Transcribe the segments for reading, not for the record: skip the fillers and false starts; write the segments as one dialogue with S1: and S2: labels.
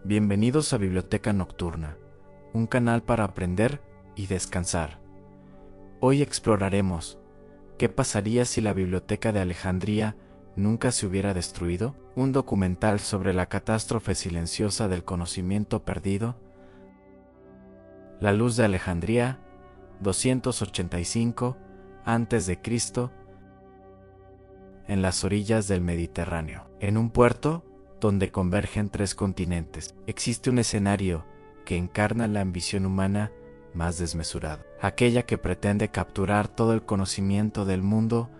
S1: Bienvenidos a Biblioteca Nocturna, un canal para aprender y descansar. Hoy exploraremos ¿qué pasaría si la Biblioteca de Alejandría nunca se hubiera destruido? Un documental sobre la catástrofe silenciosa del conocimiento perdido. La luz de Alejandría, 285 a.C., en las orillas del Mediterráneo, en un puerto donde convergen tres continentes. Existe un escenario que encarna la ambición humana más desmesurada, aquella que pretende capturar todo el conocimiento del mundo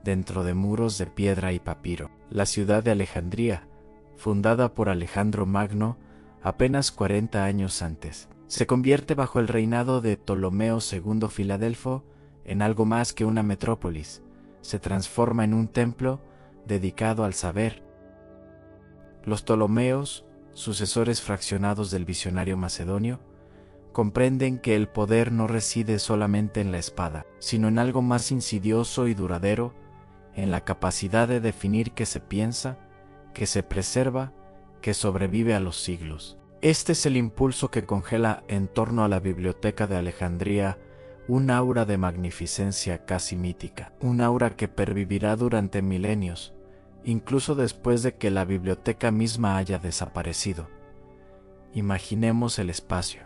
S1: dentro de muros de piedra y papiro. La ciudad de Alejandría, fundada por Alejandro Magno apenas 40 años antes, se convierte bajo el reinado de Ptolomeo II Filadelfo en algo más que una metrópolis. Se transforma en un templo dedicado al saber. Los Ptolomeos, sucesores fraccionados del visionario macedonio, comprenden que el poder no reside solamente en la espada, sino en algo más insidioso y duradero, en la capacidad de definir qué se piensa, que se preserva, que sobrevive a los siglos. Este es el impulso que congela en torno a la Biblioteca de Alejandría un aura de magnificencia casi mítica, un aura que pervivirá durante milenios, incluso después de que la biblioteca misma haya desaparecido. Imaginemos el espacio.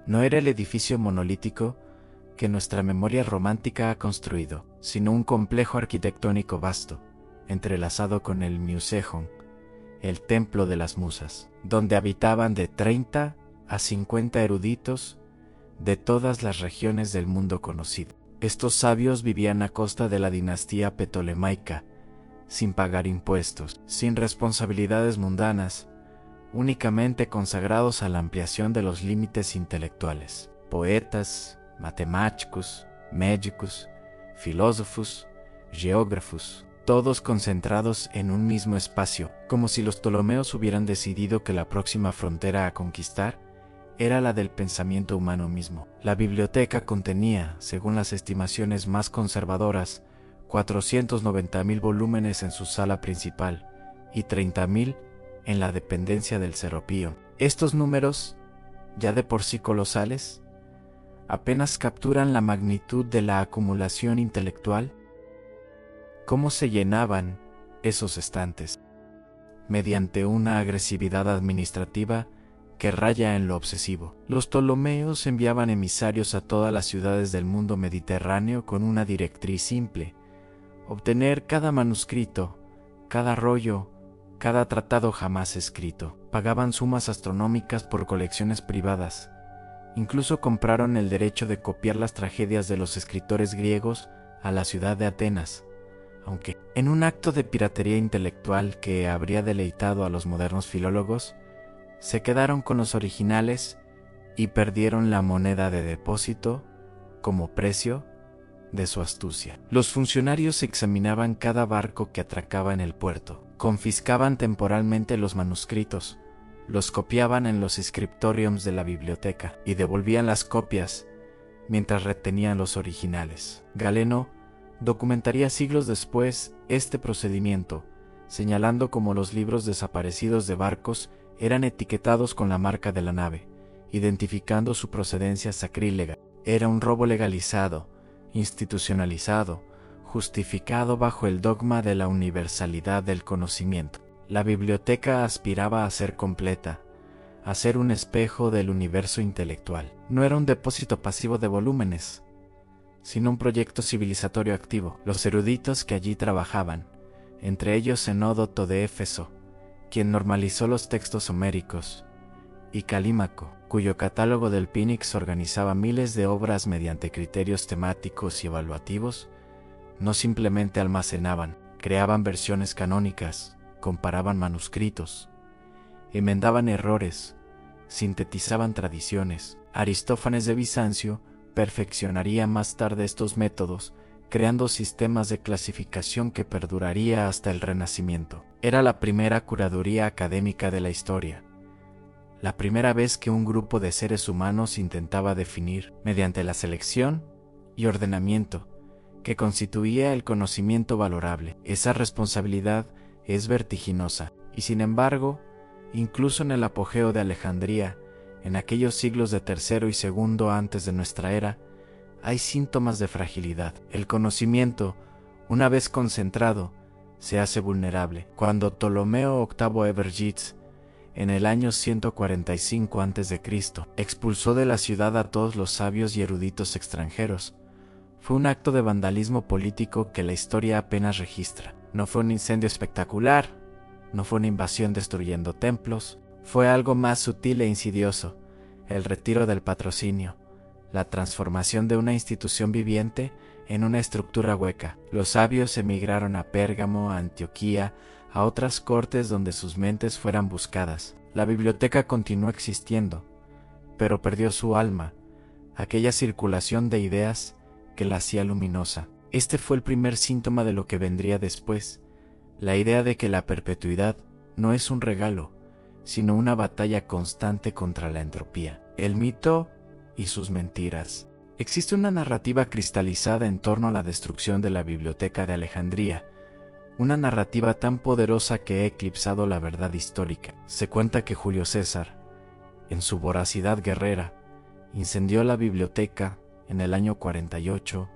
S1: No era el edificio monolítico que nuestra memoria romántica ha construido, sino un complejo arquitectónico vasto, entrelazado con el Museion, el templo de las musas, donde habitaban de 30 a 50 eruditos de todas las regiones del mundo conocido. Estos sabios vivían a costa de la dinastía ptolemaica, sin pagar impuestos, sin responsabilidades mundanas, únicamente consagrados a la ampliación de los límites intelectuales. Poetas, matemáticos, médicos, filósofos, geógrafos, todos concentrados en un mismo espacio, como si los Ptolomeos hubieran decidido que la próxima frontera a conquistar era la del pensamiento humano mismo. La biblioteca contenía, según las estimaciones más conservadoras, 490.000 volúmenes en su sala principal y 30.000 en la dependencia del Seropíon. Estos números, ya de por sí colosales, apenas capturan la magnitud de la acumulación intelectual. ¿Cómo se llenaban esos estantes? Mediante una agresividad administrativa que raya en lo obsesivo. Los Ptolomeos enviaban emisarios a todas las ciudades del mundo mediterráneo con una directriz simple: obtener cada manuscrito, cada rollo, cada tratado jamás escrito. Pagaban sumas astronómicas por colecciones privadas. Incluso compraron el derecho de copiar las tragedias de los escritores griegos a la ciudad de Atenas, aunque, en un acto de piratería intelectual que habría deleitado a los modernos filólogos, se quedaron con los originales y perdieron la moneda de depósito como precio de su astucia. Los funcionarios examinaban cada barco que atracaba en el puerto, confiscaban temporalmente los manuscritos, los copiaban en los scriptoriums de la biblioteca y devolvían las copias mientras retenían los originales. Galeno documentaría siglos después este procedimiento, señalando cómo los libros desaparecidos de barcos eran etiquetados con la marca de la nave, identificando su procedencia sacrílega. Era un robo legalizado, institucionalizado, justificado bajo el dogma de la universalidad del conocimiento. La biblioteca aspiraba a ser completa, a ser un espejo del universo intelectual. No era un depósito pasivo de volúmenes, sino un proyecto civilizatorio activo. Los eruditos que allí trabajaban, entre ellos Zenódoto de Éfeso, quien normalizó los textos homéricos, y Calímaco, cuyo catálogo del Phoenix organizaba miles de obras mediante criterios temáticos y evaluativos, no simplemente almacenaban, creaban versiones canónicas, comparaban manuscritos, enmendaban errores, sintetizaban tradiciones. Aristófanes de Bizancio perfeccionaría más tarde estos métodos, creando sistemas de clasificación que perduraría hasta el Renacimiento. Era la primera curaduría académica de la historia, la primera vez que un grupo de seres humanos intentaba definir, mediante la selección y ordenamiento, que constituía el conocimiento valorable. Esa responsabilidad es vertiginosa, y sin embargo, Incluso en el apogeo de Alejandría, en aquellos siglos de tercero y segundo antes de nuestra era, hay síntomas de fragilidad. El conocimiento, una vez concentrado, se hace vulnerable. Cuando Ptolomeo VIII Evergits, en el año 145 a.C., expulsó de la ciudad a todos los sabios y eruditos extranjeros, fue un acto de vandalismo político que la historia apenas registra. No fue un incendio espectacular, no fue una invasión destruyendo templos, fue algo más sutil e insidioso: el retiro del patrocinio, la transformación de una institución viviente en una estructura hueca. Los sabios emigraron a Pérgamo, a Antioquía, a otras cortes donde sus mentes fueran buscadas. La biblioteca continuó existiendo, pero perdió su alma, aquella circulación de ideas que la hacía luminosa. Este fue el primer síntoma de lo que vendría después, la idea de que la perpetuidad no es un regalo, sino una batalla constante contra la entropía, el mito y sus mentiras. Existe una narrativa cristalizada en torno a la destrucción de la Biblioteca de Alejandría, una narrativa tan poderosa que ha eclipsado la verdad histórica. Se cuenta que Julio César, en su voracidad guerrera, incendió la biblioteca en el año 48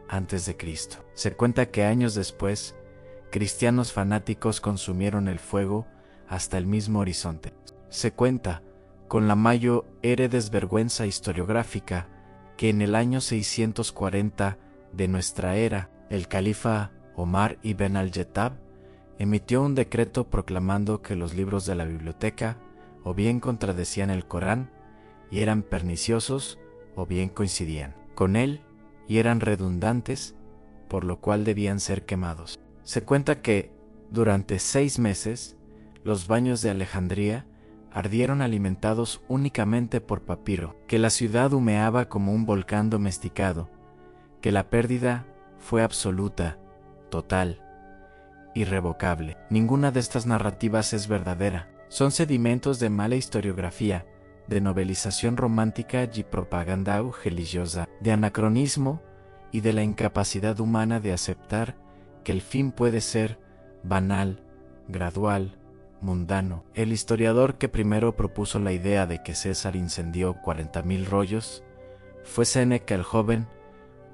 S1: a.C. Se cuenta que años después, cristianos fanáticos consumieron el fuego hasta el mismo horizonte. Se cuenta, con la mayor desvergüenza historiográfica, que en el año 640 de nuestra era, el califa Omar ibn al-Jettab emitió un decreto proclamando que los libros de la biblioteca o bien contradecían el Corán y eran perniciosos, o bien coincidían con él y eran redundantes, por lo cual debían ser quemados. Se cuenta que, durante 6 meses, los baños de Alejandría ardieron alimentados únicamente por papiro, que la ciudad humeaba como un volcán domesticado, que la pérdida fue absoluta, total, irrevocable. Ninguna de estas narrativas es verdadera. Son sedimentos de mala historiografía, de novelización romántica y propaganda religiosa, de anacronismo y de la incapacidad humana de aceptar que el fin puede ser banal, gradual, mundano. El historiador que primero propuso la idea de que César incendió 40.000 rollos fue Séneca el Joven,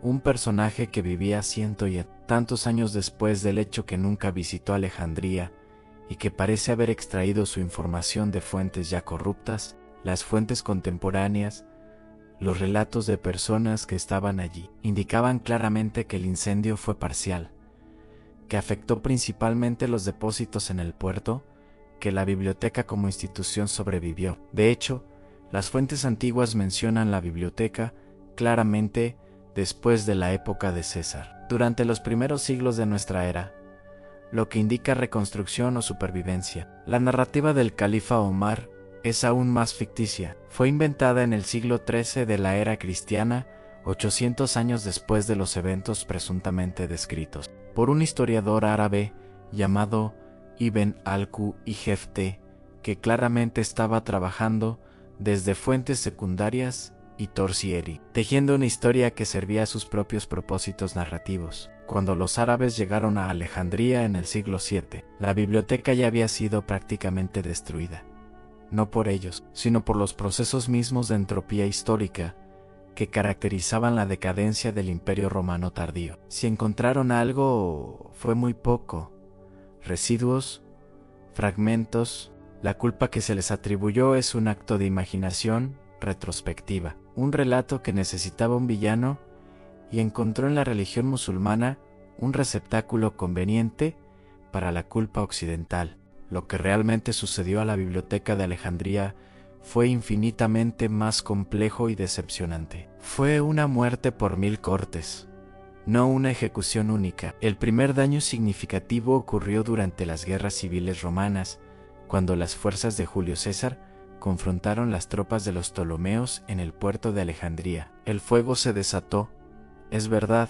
S1: un personaje que vivía ciento y tantos años después del hecho, que nunca visitó Alejandría y que parece haber extraído su información de fuentes ya corruptas, las fuentes contemporáneas. Los relatos de personas que estaban allí indicaban claramente que el incendio fue parcial, que afectó principalmente los depósitos en el puerto, que la biblioteca como institución sobrevivió. De hecho, las fuentes antiguas mencionan la biblioteca claramente después de la época de César, durante los primeros siglos de nuestra era, lo que indica reconstrucción o supervivencia. La narrativa del califa Omar es aún más ficticia. Fue inventada en el siglo XIII de la era cristiana, 800 años después de los eventos presuntamente descritos, por un historiador árabe llamado Ibn al-Jefte, que claramente estaba trabajando desde fuentes secundarias y terciarias, tejiendo una historia que servía a sus propios propósitos narrativos. Cuando los árabes llegaron a Alejandría en el siglo VII, la biblioteca ya había sido prácticamente destruida, no por ellos, sino por los procesos mismos de entropía histórica que caracterizaban la decadencia del Imperio Romano tardío. Si encontraron algo, fue muy poco: residuos, fragmentos. La culpa que se les atribuyó es un acto de imaginación retrospectiva, un relato que necesitaba un villano y encontró en la religión musulmana un receptáculo conveniente para la culpa occidental. Lo que realmente sucedió a la Biblioteca de Alejandría fue infinitamente más complejo y decepcionante. Fue una muerte por 1000 cortes, no una ejecución única. El primer daño significativo ocurrió durante las guerras civiles romanas, cuando las fuerzas de Julio César confrontaron las tropas de los Ptolomeos en el puerto de Alejandría. El fuego se desató, es verdad,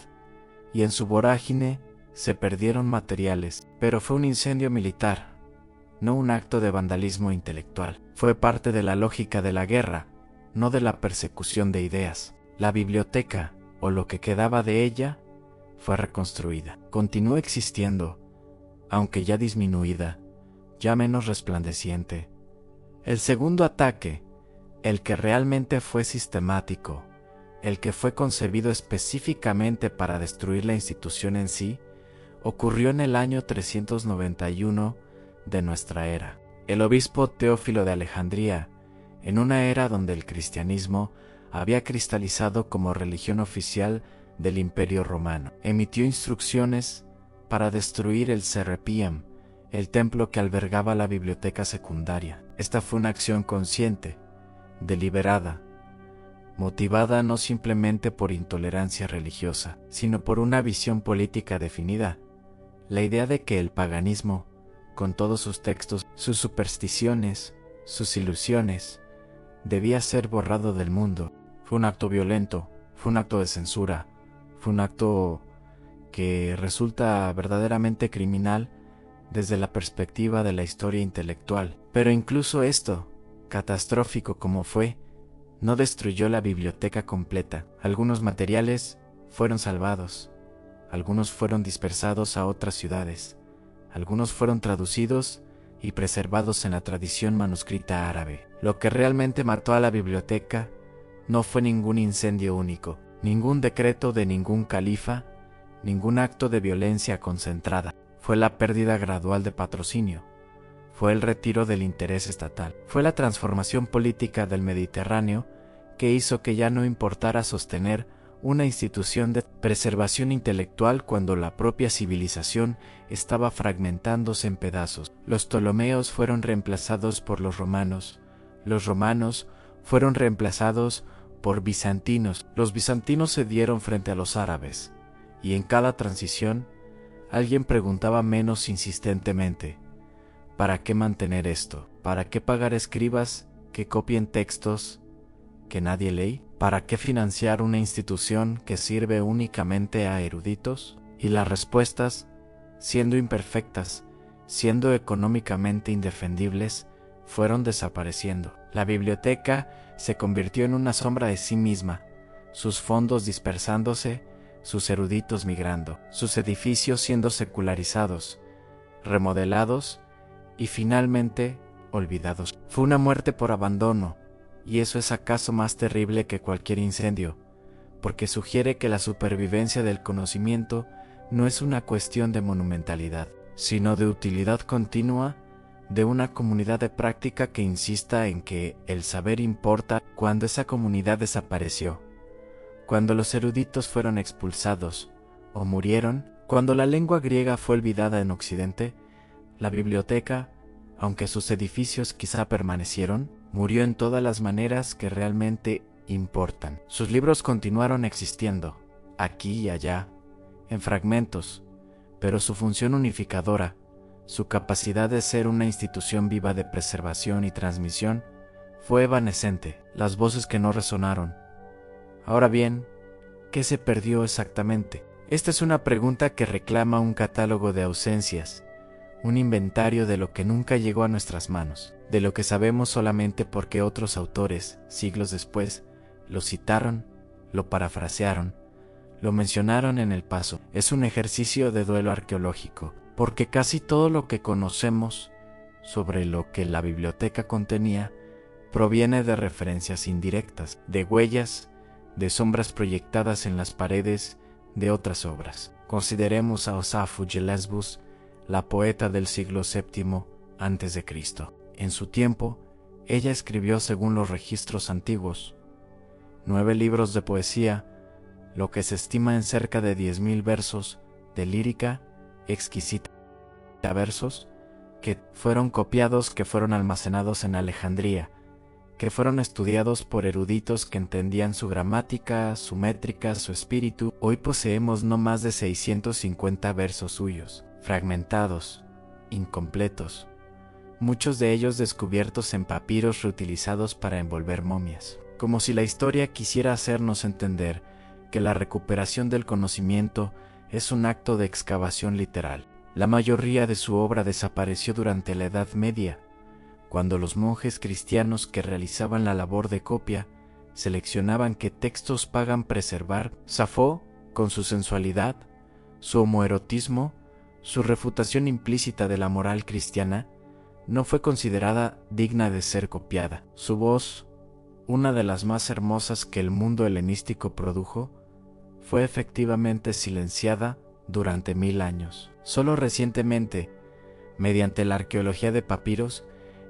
S1: y en su vorágine se perdieron materiales, pero fue un incendio militar, no un acto de vandalismo intelectual. Fue parte de la lógica de la guerra, no de la persecución de ideas. La biblioteca, o lo que quedaba de ella, fue reconstruida. Continuó existiendo, aunque ya disminuida, ya menos resplandeciente, El segundo ataque, el que realmente fue sistemático, el que fue concebido específicamente para destruir la institución en sí, ocurrió en el año 391 de nuestra era. El obispo Teófilo de Alejandría, en una era donde el cristianismo había cristalizado como religión oficial del Imperio Romano, emitió instrucciones para destruir el Serapeum, el templo que albergaba la biblioteca secundaria. Esta fue una acción consciente, deliberada, motivada no simplemente por intolerancia religiosa, sino por una visión política definida, la idea de que el paganismo, con todos sus textos, sus supersticiones, sus ilusiones, debía ser borrado del mundo. Fue un acto violento, fue un acto de censura, fue un acto que resulta verdaderamente criminal desde la perspectiva de la historia intelectual. Pero incluso esto, catastrófico como fue, no destruyó la biblioteca completa. Algunos materiales fueron salvados, algunos fueron dispersados a otras ciudades, algunos fueron traducidos y preservados en la tradición manuscrita árabe. Lo que realmente mató a la biblioteca no fue ningún incendio único, ningún decreto de ningún califa, ningún acto de violencia concentrada. Fue la pérdida gradual de patrocinio, fue el retiro del interés estatal, fue la transformación política del Mediterráneo que hizo que ya no importara sostener una institución de preservación intelectual cuando la propia civilización estaba fragmentándose en pedazos. Los Ptolomeos fueron reemplazados por los romanos fueron reemplazados por bizantinos, los bizantinos cedieron frente a los árabes, y en cada transición alguien preguntaba menos insistentemente: ¿para qué mantener esto? ¿Para qué pagar escribas que copien textos que nadie lee? ¿Para qué financiar una institución que sirve únicamente a eruditos? Y las respuestas, siendo imperfectas, siendo económicamente indefendibles, fueron desapareciendo. La biblioteca se convirtió en una sombra de sí misma, sus fondos dispersándose, sus eruditos migrando, sus edificios siendo secularizados, remodelados y finalmente olvidados. Fue una muerte por abandono, y eso es acaso más terrible que cualquier incendio, porque sugiere que la supervivencia del conocimiento no es una cuestión de monumentalidad, sino de utilidad continua de una comunidad de práctica que insista en que el saber importa. Cuando esa comunidad desapareció, cuando los eruditos fueron expulsados o murieron, cuando la lengua griega fue olvidada en Occidente, la biblioteca, aunque sus edificios quizá permanecieron, murió en todas las maneras que realmente importan. Sus libros continuaron existiendo, aquí y allá, en fragmentos, pero su función unificadora, su capacidad de ser una institución viva de preservación y transmisión, fue evanescente. Las voces que no resonaron. Ahora bien, ¿qué se perdió exactamente? Esta es una pregunta que reclama un catálogo de ausencias, un inventario de lo que nunca llegó a nuestras manos, de lo que sabemos solamente porque otros autores, siglos después, lo citaron, lo parafrasearon, lo mencionaron en el paso. Es un ejercicio de duelo arqueológico, porque casi todo lo que conocemos sobre lo que la biblioteca contenía proviene de referencias indirectas, de huellas, de sombras proyectadas en las paredes de otras obras. Consideremos a Osafo de Lesbos, la poeta del siglo VII a.C. En su tiempo, ella escribió, según los registros antiguos, 9 libros de poesía, lo que se estima en cerca de 10.000 versos de lírica exquisita, versos que fueron copiados, que fueron almacenados en Alejandría, que fueron estudiados por eruditos que entendían su gramática, su métrica, su espíritu. Hoy poseemos no más de 650 versos suyos, fragmentados, incompletos, muchos de ellos descubiertos en papiros reutilizados para envolver momias. Como si la historia quisiera hacernos entender que la recuperación del conocimiento es un acto de excavación literal. La mayoría de su obra desapareció durante la Edad Media, cuando los monjes cristianos que realizaban la labor de copia seleccionaban qué textos pagan preservar. Safo, con su sensualidad, su homoerotismo, su refutación implícita de la moral cristiana, no fue considerada digna de ser copiada. Su voz, una de las más hermosas que el mundo helenístico produjo, fue efectivamente silenciada durante 1000 años. Solo recientemente, mediante la arqueología de papiros,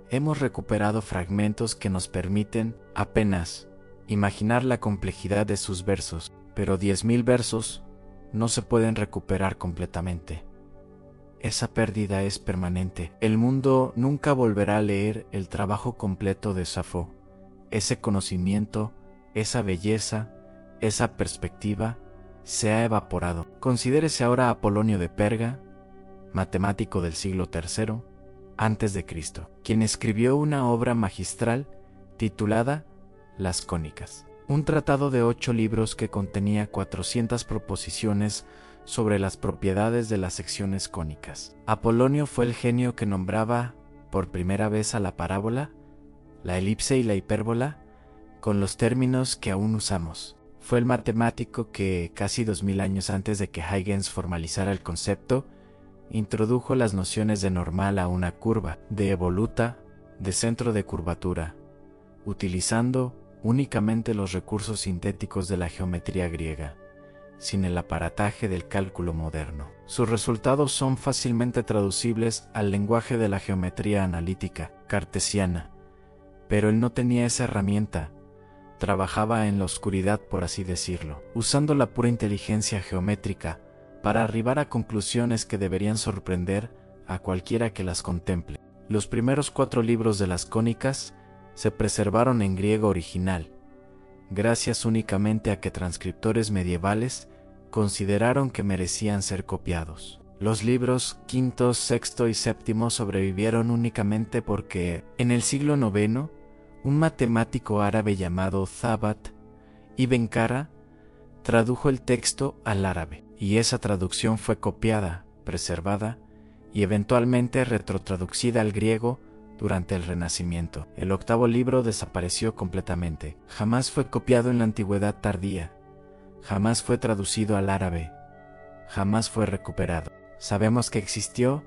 S1: hemos recuperado fragmentos que nos permiten apenas imaginar la complejidad de sus versos, pero 10.000 versos no se pueden recuperar completamente. Esa pérdida es permanente. El mundo nunca volverá a leer el trabajo completo de Safo. Ese conocimiento, esa belleza, esa perspectiva se ha evaporado. Considérese ahora a Apolonio de Perga, matemático del siglo III a.C., quien escribió una obra magistral titulada Las Cónicas, un tratado de 8 libros que contenía 400 proposiciones sobre las propiedades de las secciones cónicas. Apolonio fue el genio que nombraba por primera vez a la parábola, la elipse y la hipérbola con los términos que aún usamos. Fue el matemático que, casi 2000 años antes de que Huygens formalizara el concepto, introdujo las nociones de normal a una curva, de evoluta, de centro de curvatura, utilizando únicamente los recursos sintéticos de la geometría griega, sin el aparataje del cálculo moderno. Sus resultados son fácilmente traducibles al lenguaje de la geometría analítica, cartesiana, pero él no tenía esa herramienta. Trabajaba en la oscuridad, por así decirlo, usando la pura inteligencia geométrica para arribar a conclusiones que deberían sorprender a cualquiera que las contemple. Los primeros 4 libros de las cónicas se preservaron en griego original, gracias únicamente a que transcriptores medievales consideraron que merecían ser copiados. Los libros quinto, sexto y séptimo sobrevivieron únicamente porque, en el siglo IX, un matemático árabe llamado Thabat ibn Qara tradujo el texto al árabe, y esa traducción fue copiada, preservada y eventualmente retrotraducida al griego durante el Renacimiento. El 8º libro desapareció completamente. Jamás fue copiado en la Antigüedad tardía. Jamás fue traducido al árabe. Jamás fue recuperado. Sabemos que existió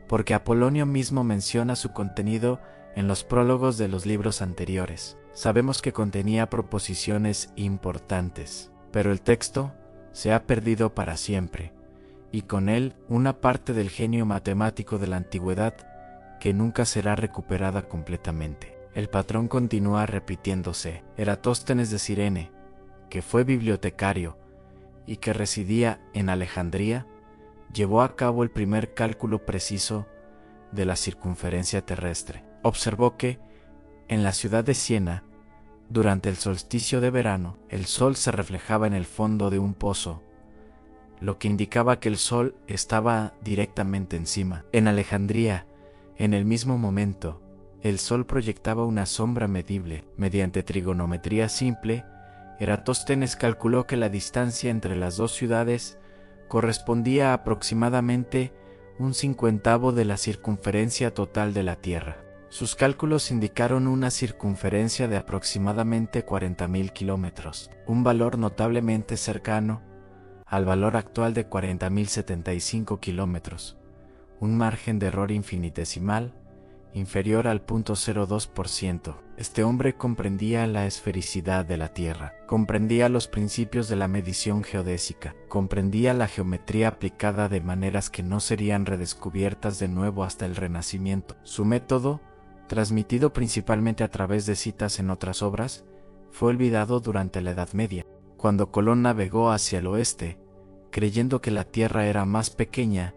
S1: porque Apolonio mismo menciona su contenido en los prólogos de los libros anteriores. Sabemos que contenía proposiciones importantes, pero el texto se ha perdido para siempre, y con él una parte del genio matemático de la antigüedad que nunca será recuperada completamente. El patrón continúa repitiéndose. Eratóstenes de Cirene, que fue bibliotecario y que residía en Alejandría, llevó a cabo el primer cálculo preciso de la circunferencia terrestre. Observó que, en la ciudad de Siena, durante el solsticio de verano, el sol se reflejaba en el fondo de un pozo, lo que indicaba que el sol estaba directamente encima. En Alejandría, en el mismo momento, el sol proyectaba una sombra medible. Mediante trigonometría simple, Eratóstenes calculó que la distancia entre las dos ciudades correspondía a aproximadamente 1/50 de la circunferencia total de la Tierra. Sus cálculos indicaron una circunferencia de aproximadamente 40.000 kilómetros, un valor notablemente cercano al valor actual de 40.075 kilómetros, un margen de error infinitesimal inferior al 0.02%. Este hombre comprendía la esfericidad de la Tierra, comprendía los principios de la medición geodésica, comprendía la geometría aplicada de maneras que no serían redescubiertas de nuevo hasta el Renacimiento. Su método, transmitido principalmente a través de citas en otras obras, fue olvidado durante la Edad Media, cuando Colón navegó hacia el oeste, creyendo que la Tierra era más pequeña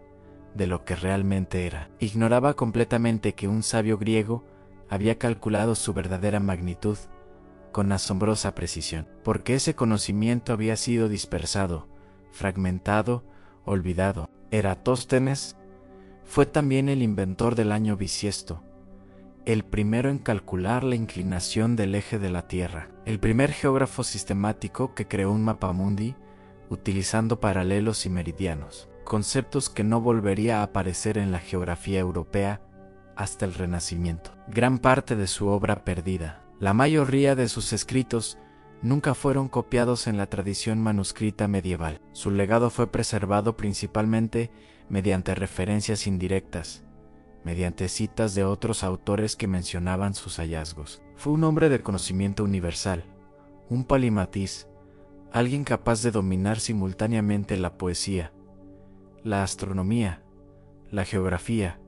S1: de lo que realmente era. Ignoraba completamente que un sabio griego había calculado su verdadera magnitud con asombrosa precisión, porque ese conocimiento había sido dispersado, fragmentado, olvidado. Eratóstenes fue también el inventor del año bisiesto, el primero en calcular la inclinación del eje de la Tierra, el primer geógrafo sistemático que creó un mapamundi utilizando paralelos y meridianos, conceptos que no volvería a aparecer en la geografía europea hasta el Renacimiento. Gran parte de su obra perdida, la mayoría de sus escritos, nunca fueron copiados en la tradición manuscrita medieval. Su legado fue preservado principalmente mediante referencias indirectas, mediante citas de otros autores que mencionaban sus hallazgos. Fue un hombre de conocimiento universal, un polimatiz, alguien capaz de dominar simultáneamente la poesía, la astronomía, la geografía,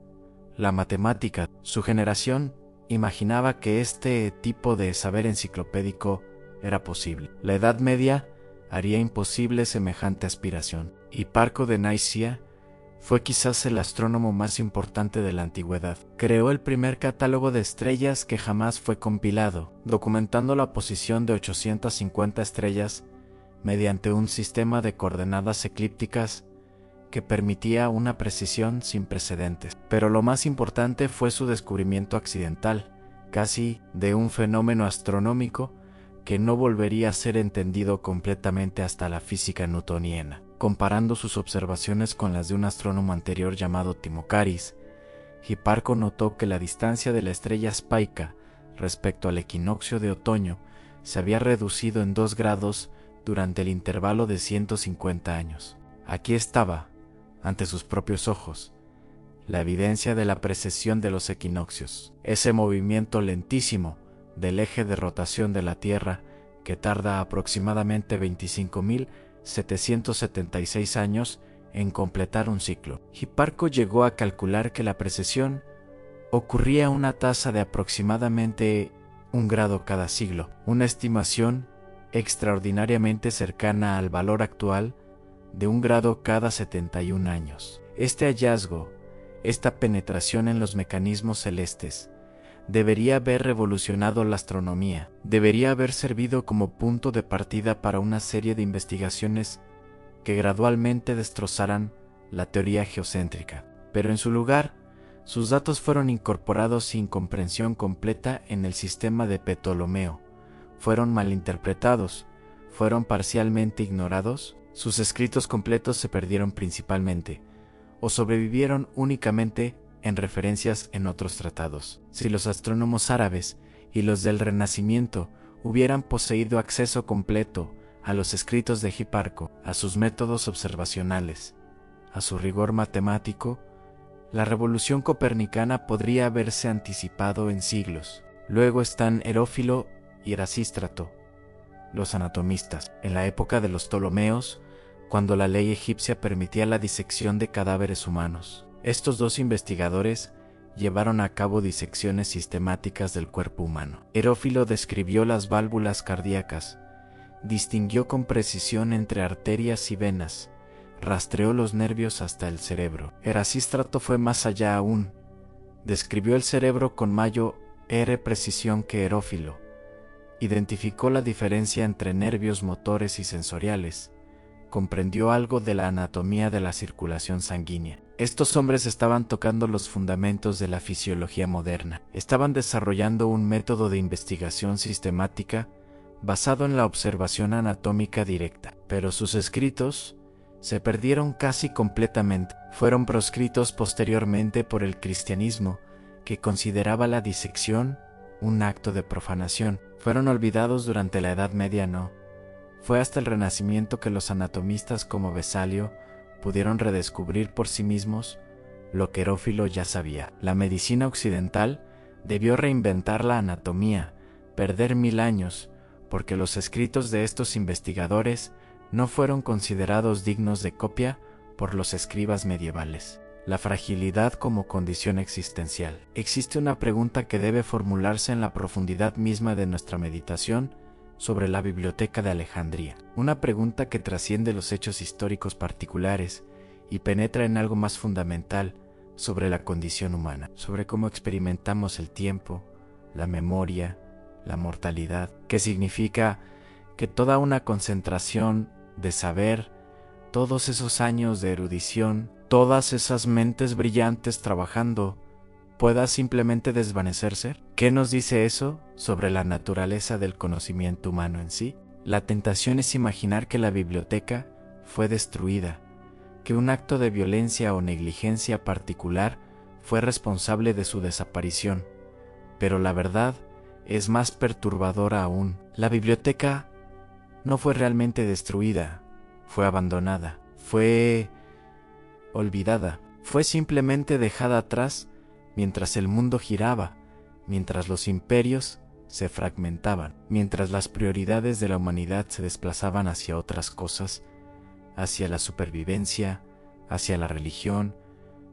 S1: la matemática. Su generación imaginaba que este tipo de saber enciclopédico era posible. La Edad Media haría imposible semejante aspiración. Hiparco de Nicea fue quizás el astrónomo más importante de la antigüedad. Creó el primer catálogo de estrellas que jamás fue compilado, documentando la posición de 850 estrellas mediante un sistema de coordenadas eclípticas que permitía una precisión sin precedentes. Pero lo más importante fue su descubrimiento accidental, casi de un fenómeno astronómico que no volvería a ser entendido completamente hasta la física newtoniana. Comparando sus observaciones con las de un astrónomo anterior llamado Timocharis, Hiparco notó que la distancia de la estrella Spica respecto al equinoccio de otoño se había reducido en 2 grados durante el intervalo de 150 años. Aquí estaba, ante sus propios ojos, la evidencia de la precesión de los equinoccios, ese movimiento lentísimo del eje de rotación de la Tierra que tarda aproximadamente 25.776 años en completar un ciclo. Hiparco llegó a calcular que la precesión ocurría a una tasa de aproximadamente 1 grado cada siglo, una estimación extraordinariamente cercana al valor actual de 1 grado cada 71 años. Este hallazgo, esta penetración en los mecanismos celestes, debería haber revolucionado la astronomía, debería haber servido como punto de partida para una serie de investigaciones que gradualmente destrozaran la teoría geocéntrica. Pero en su lugar, sus datos fueron incorporados sin comprensión completa en el sistema de Ptolomeo, fueron malinterpretados, fueron parcialmente ignorados, sus escritos completos se perdieron principalmente, o sobrevivieron únicamente en referencias en otros tratados. Si los astrónomos árabes y los del Renacimiento hubieran poseído acceso completo a los escritos de Hiparco, a sus métodos observacionales, a su rigor matemático, la revolución copernicana podría haberse anticipado en siglos. Luego están Herófilo y Erasístrato, los anatomistas. En la época de los Ptolomeos, cuando la ley egipcia permitía la disección de cadáveres humanos, estos 2 investigadores llevaron a cabo disecciones sistemáticas del cuerpo humano. Herófilo describió las válvulas cardíacas, distinguió con precisión entre arterias y venas, rastreó los nervios hasta el cerebro. Erasístrato fue más allá aún, describió el cerebro con mayor precisión que Herófilo, identificó la diferencia entre nervios motores y sensoriales, comprendió algo de la anatomía de la circulación sanguínea. Estos hombres estaban tocando los fundamentos de la fisiología moderna, estaban desarrollando un método de investigación sistemática basado en la observación anatómica directa, pero sus escritos se perdieron casi completamente. Fueron proscritos posteriormente por el cristianismo, que consideraba la disección un acto de profanación. Fueron olvidados durante la Edad Media, no. Fue hasta el Renacimiento que los anatomistas como Vesalio pudieron redescubrir por sí mismos lo que Herófilo ya sabía. La medicina occidental debió reinventar la anatomía, perder 1000 años, porque los escritos de estos investigadores no fueron considerados dignos de copia por los escribas medievales. La fragilidad como condición existencial. Existe una pregunta que debe formularse en la profundidad misma de nuestra meditación sobre la Biblioteca de Alejandría. Una pregunta que trasciende los hechos históricos particulares y penetra en algo más fundamental sobre la condición humana, sobre cómo experimentamos el tiempo, la memoria, la mortalidad, que significa que toda una concentración de saber, todos esos años de erudición, todas esas mentes brillantes trabajando, pueda simplemente desvanecerse. ¿Qué nos dice eso sobre la naturaleza del conocimiento humano en sí? La tentación es imaginar que la biblioteca fue destruida, que un acto de violencia o negligencia particular fue responsable de su desaparición. Pero la verdad es más perturbadora aún. La biblioteca no fue realmente destruida, fue abandonada, fue olvidada, fue simplemente dejada atrás mientras el mundo giraba, mientras los imperios se fragmentaban, mientras las prioridades de la humanidad se desplazaban hacia otras cosas, hacia la supervivencia, hacia la religión,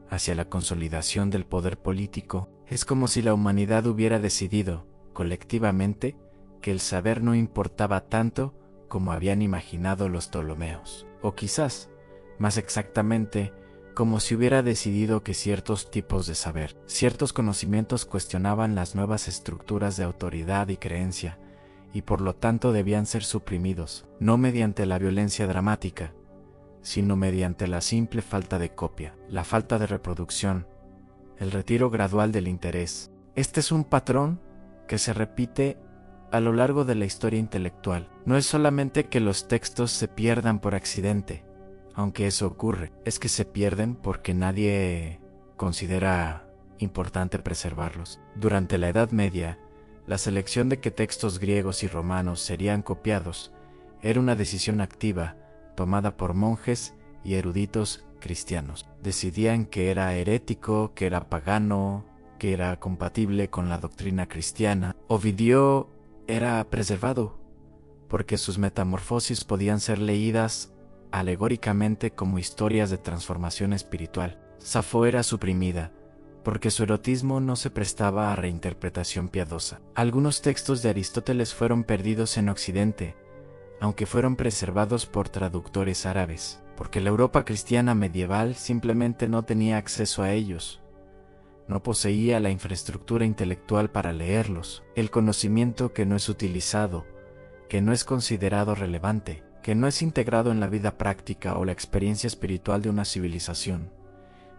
S1: hacia la consolidación del poder político. Es como si la humanidad hubiera decidido, colectivamente, que el saber no importaba tanto como habían imaginado los Ptolomeos. O quizás, más exactamente, como si hubiera decidido que ciertos tipos de saber, ciertos conocimientos cuestionaban las nuevas estructuras de autoridad y creencia, y por lo tanto debían ser suprimidos, no mediante la violencia dramática, sino mediante la simple falta de copia, la falta de reproducción, el retiro gradual del interés. Este es un patrón que se repite a lo largo de la historia intelectual. No es solamente que los textos se pierdan por accidente, aunque eso ocurre, es que se pierden porque nadie considera importante preservarlos. Durante la Edad Media, la selección de qué textos griegos y romanos serían copiados era una decisión activa tomada por monjes y eruditos cristianos. Decidían que era herético, que era pagano, que era compatible con la doctrina cristiana. Ovidio era preservado porque sus metamorfosis podían ser leídas alegóricamente como historias de transformación espiritual. Safo era suprimida porque su erotismo no se prestaba a reinterpretación piadosa. Algunos textos de Aristóteles fueron perdidos en Occidente, aunque fueron preservados por traductores árabes, porque la Europa cristiana medieval simplemente no tenía acceso a ellos. No poseía la infraestructura intelectual para leerlos. El conocimiento que no es utilizado, que no es considerado relevante, que no es integrado en la vida práctica o la experiencia espiritual de una civilización,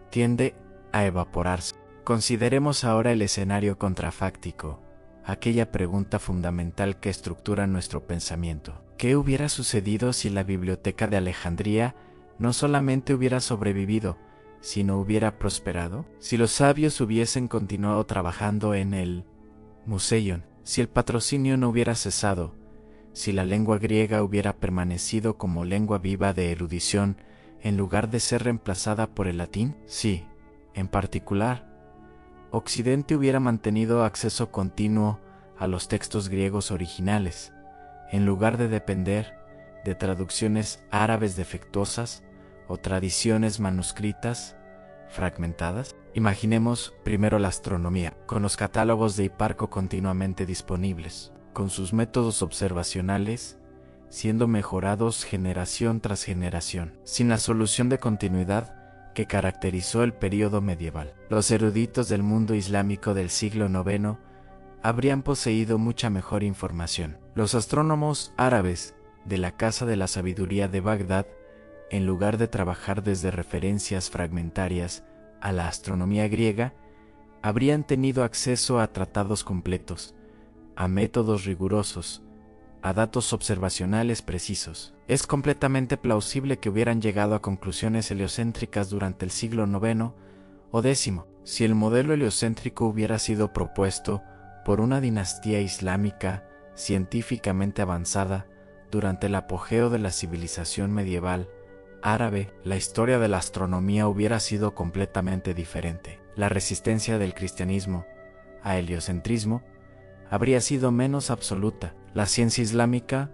S1: tiende a evaporarse. Consideremos ahora el escenario contrafáctico, aquella pregunta fundamental que estructura nuestro pensamiento. ¿Qué hubiera sucedido si la biblioteca de Alejandría no solamente hubiera sobrevivido, sino hubiera prosperado? Si los sabios hubiesen continuado trabajando en el Museion, si el patrocinio no hubiera cesado, si la lengua griega hubiera permanecido como lengua viva de erudición en lugar de ser reemplazada por el latín, si, en particular, Occidente hubiera mantenido acceso continuo a los textos griegos originales, en lugar de depender de traducciones árabes defectuosas o tradiciones manuscritas fragmentadas. Imaginemos primero la astronomía, con los catálogos de Hiparco continuamente disponibles, con sus métodos observacionales siendo mejorados generación tras generación, sin la solución de continuidad que caracterizó el período medieval. Los eruditos del mundo islámico del siglo IX habrían poseído mucha mejor información. Los astrónomos árabes de la Casa de la Sabiduría de Bagdad, en lugar de trabajar desde referencias fragmentarias a la astronomía griega, habrían tenido acceso a tratados completos, a métodos rigurosos, a datos observacionales precisos. Es completamente plausible que hubieran llegado a conclusiones heliocéntricas durante el siglo IX o X, si el modelo heliocéntrico hubiera sido propuesto por una dinastía islámica científicamente avanzada durante el apogeo de la civilización medieval árabe. La historia de la astronomía hubiera sido completamente diferente. La resistencia del cristianismo a heliocentrismo habría sido menos absoluta. La ciencia islámica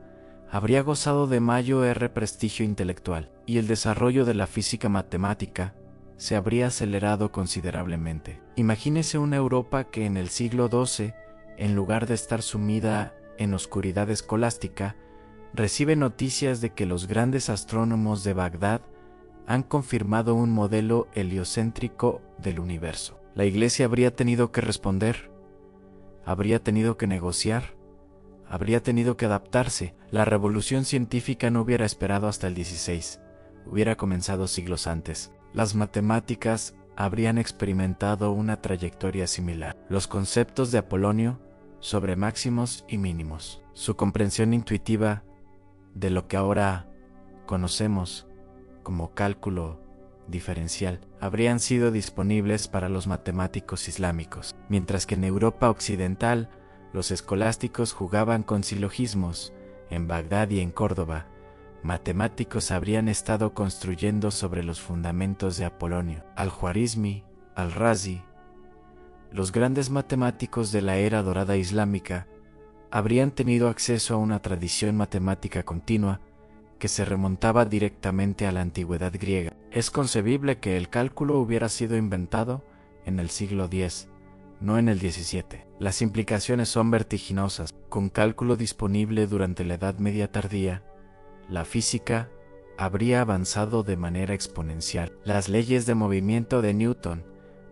S1: habría gozado de mayor prestigio intelectual, y el desarrollo de la física matemática se habría acelerado considerablemente. Imagínese una Europa que en el siglo XII, en lugar de estar sumida en oscuridad escolástica, recibe noticias de que los grandes astrónomos de Bagdad han confirmado un modelo heliocéntrico del universo. La Iglesia habría tenido que responder, habría tenido que negociar, habría tenido que adaptarse. La revolución científica no hubiera esperado hasta el XVI, hubiera comenzado siglos antes. Las matemáticas habrían experimentado una trayectoria similar. Los conceptos de Apolonio sobre máximos y mínimos, su comprensión intuitiva de lo que ahora conocemos como cálculo diferencial, habrían sido disponibles para los matemáticos islámicos, mientras que en Europa occidental los escolásticos jugaban con silogismos. En Bagdad y en Córdoba, matemáticos habrían estado construyendo sobre los fundamentos de Apolonio. Al-Juarizmi, Al-Razi, Los grandes matemáticos de la era dorada islámica habrían tenido acceso a una tradición matemática continua que se remontaba directamente a la antigüedad griega. Es concebible que el cálculo hubiera sido inventado en el siglo X, no en el XVII. Las implicaciones son vertiginosas. Con cálculo disponible durante la Edad Media tardía, la física habría avanzado de manera exponencial. Las leyes de movimiento de Newton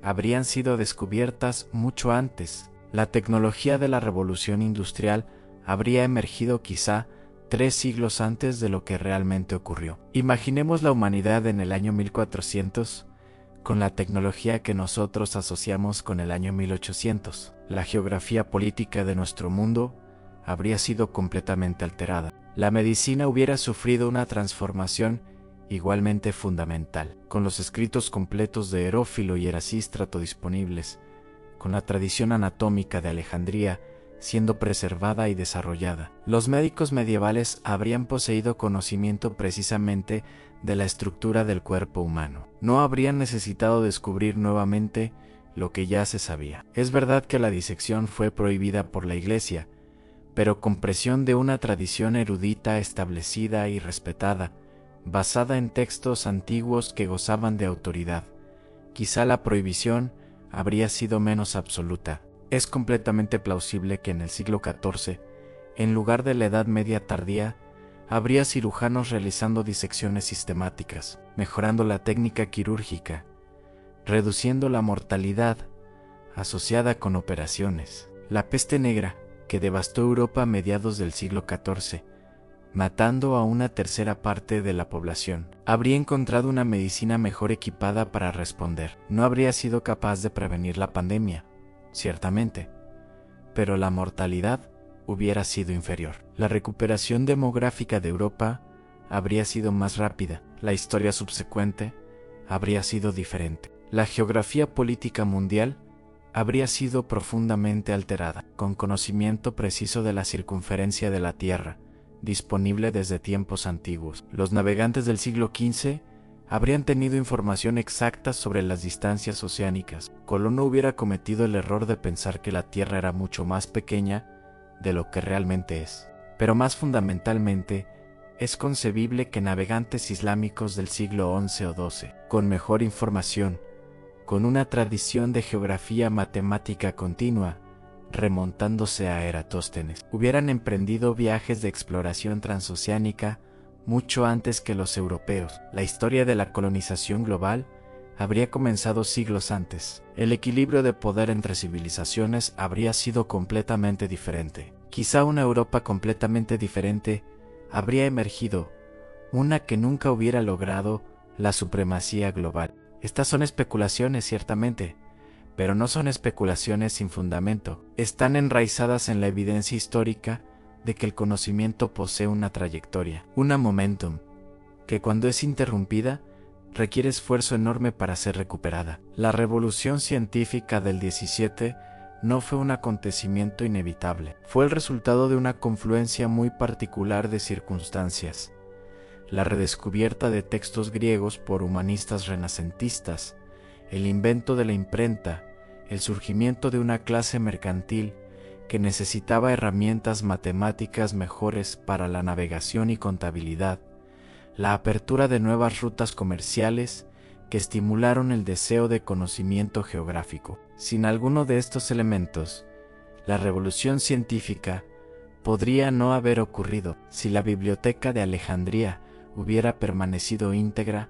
S1: habrían sido descubiertas mucho antes. La tecnología de la revolución industrial habría emergido quizá 3 siglos antes de lo que realmente ocurrió. Imaginemos la humanidad en el año 1400 con la tecnología que nosotros asociamos con el año 1800. La geografía política de nuestro mundo habría sido completamente alterada. La medicina hubiera sufrido una transformación igualmente fundamental, con los escritos completos de Herófilo y Erasístrato disponibles, con la tradición anatómica de Alejandría siendo preservada y desarrollada. Los médicos medievales habrían poseído conocimiento precisamente de la estructura del cuerpo humano. No habrían necesitado descubrir nuevamente lo que ya se sabía. Es verdad que la disección fue prohibida por la Iglesia, pero con presión de una tradición erudita establecida y respetada, basada en textos antiguos que gozaban de autoridad. Quizá la prohibición habría sido menos absoluta. Es completamente plausible que en el siglo XIV, en lugar de la Edad Media tardía, habría cirujanos realizando disecciones sistemáticas, mejorando la técnica quirúrgica, reduciendo la mortalidad asociada con operaciones. La peste negra, que devastó Europa a mediados del siglo XIV, matando a una tercera parte de la población, habría encontrado una medicina mejor equipada para responder. No habría sido capaz de prevenir la pandemia, ciertamente, pero la mortalidad hubiera sido inferior. La recuperación demográfica de Europa habría sido más rápida. La historia subsecuente habría sido diferente. La geografía política mundial habría sido profundamente alterada, con conocimiento preciso de la circunferencia de la Tierra, disponible desde tiempos antiguos. Los navegantes del siglo XV habrían tenido información exacta sobre las distancias oceánicas. Colón no hubiera cometido el error de pensar que la Tierra era mucho más pequeña de lo que realmente es. Pero más fundamentalmente, es concebible que navegantes islámicos del siglo XI o XII, con mejor información, con una tradición de geografía matemática continua, remontándose a Eratóstenes, hubieran emprendido viajes de exploración transoceánica mucho antes que los europeos. La historia de la colonización global habría comenzado siglos antes. El equilibrio de poder entre civilizaciones habría sido completamente diferente. Quizá una Europa completamente diferente habría emergido, una que nunca hubiera logrado la supremacía global. Estas son especulaciones, ciertamente, pero no son especulaciones sin fundamento. Están enraizadas en la evidencia histórica de que el conocimiento posee una trayectoria, una momentum, que cuando es interrumpida, requiere esfuerzo enorme para ser recuperada. La revolución científica del XVII no fue un acontecimiento inevitable, fue el resultado de una confluencia muy particular de circunstancias. La redescubierta de textos griegos por humanistas renacentistas, el invento de la imprenta, el surgimiento de una clase mercantil que necesitaba herramientas matemáticas mejores para la navegación y contabilidad, la apertura de nuevas rutas comerciales que estimularon el deseo de conocimiento geográfico. Sin alguno de estos elementos, la revolución científica podría no haber ocurrido. Si la biblioteca de Alejandría hubiera permanecido íntegra,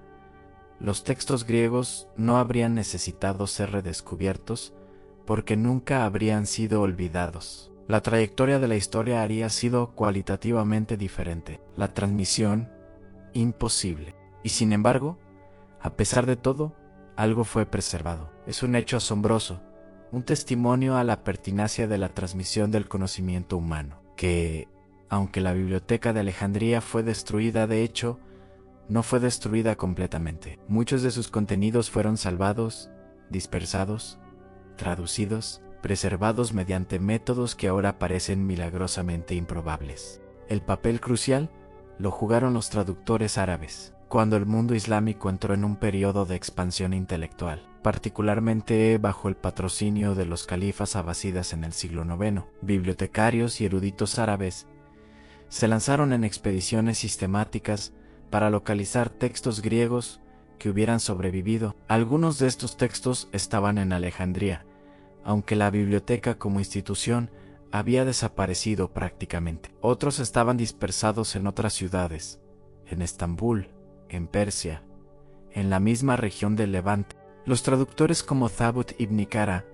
S1: los textos griegos no habrían necesitado ser redescubiertos porque nunca habrían sido olvidados. La trayectoria de la historia habría sido cualitativamente diferente. La transmisión, imposible. Y sin embargo, a pesar de todo, algo fue preservado. Es un hecho asombroso, un testimonio a la pertinacia de la transmisión del conocimiento humano, que, aunque la biblioteca de Alejandría fue destruida, de hecho, no fue destruida completamente. Muchos de sus contenidos fueron salvados, dispersados, traducidos, preservados mediante métodos que ahora parecen milagrosamente improbables. El papel crucial lo jugaron los traductores árabes, cuando el mundo islámico entró en un periodo de expansión intelectual. particularmente bajo el patrocinio de los califas abasidas en el siglo IX. Bibliotecarios y eruditos árabes se lanzaron en expediciones sistemáticas para localizar textos griegos que hubieran sobrevivido. Algunos de estos textos estaban en Alejandría, aunque la biblioteca como institución había desaparecido prácticamente. Otros estaban dispersados en otras ciudades, en Estambul, en Persia, en la misma región del Levante. Los traductores como Thabut ibn Kara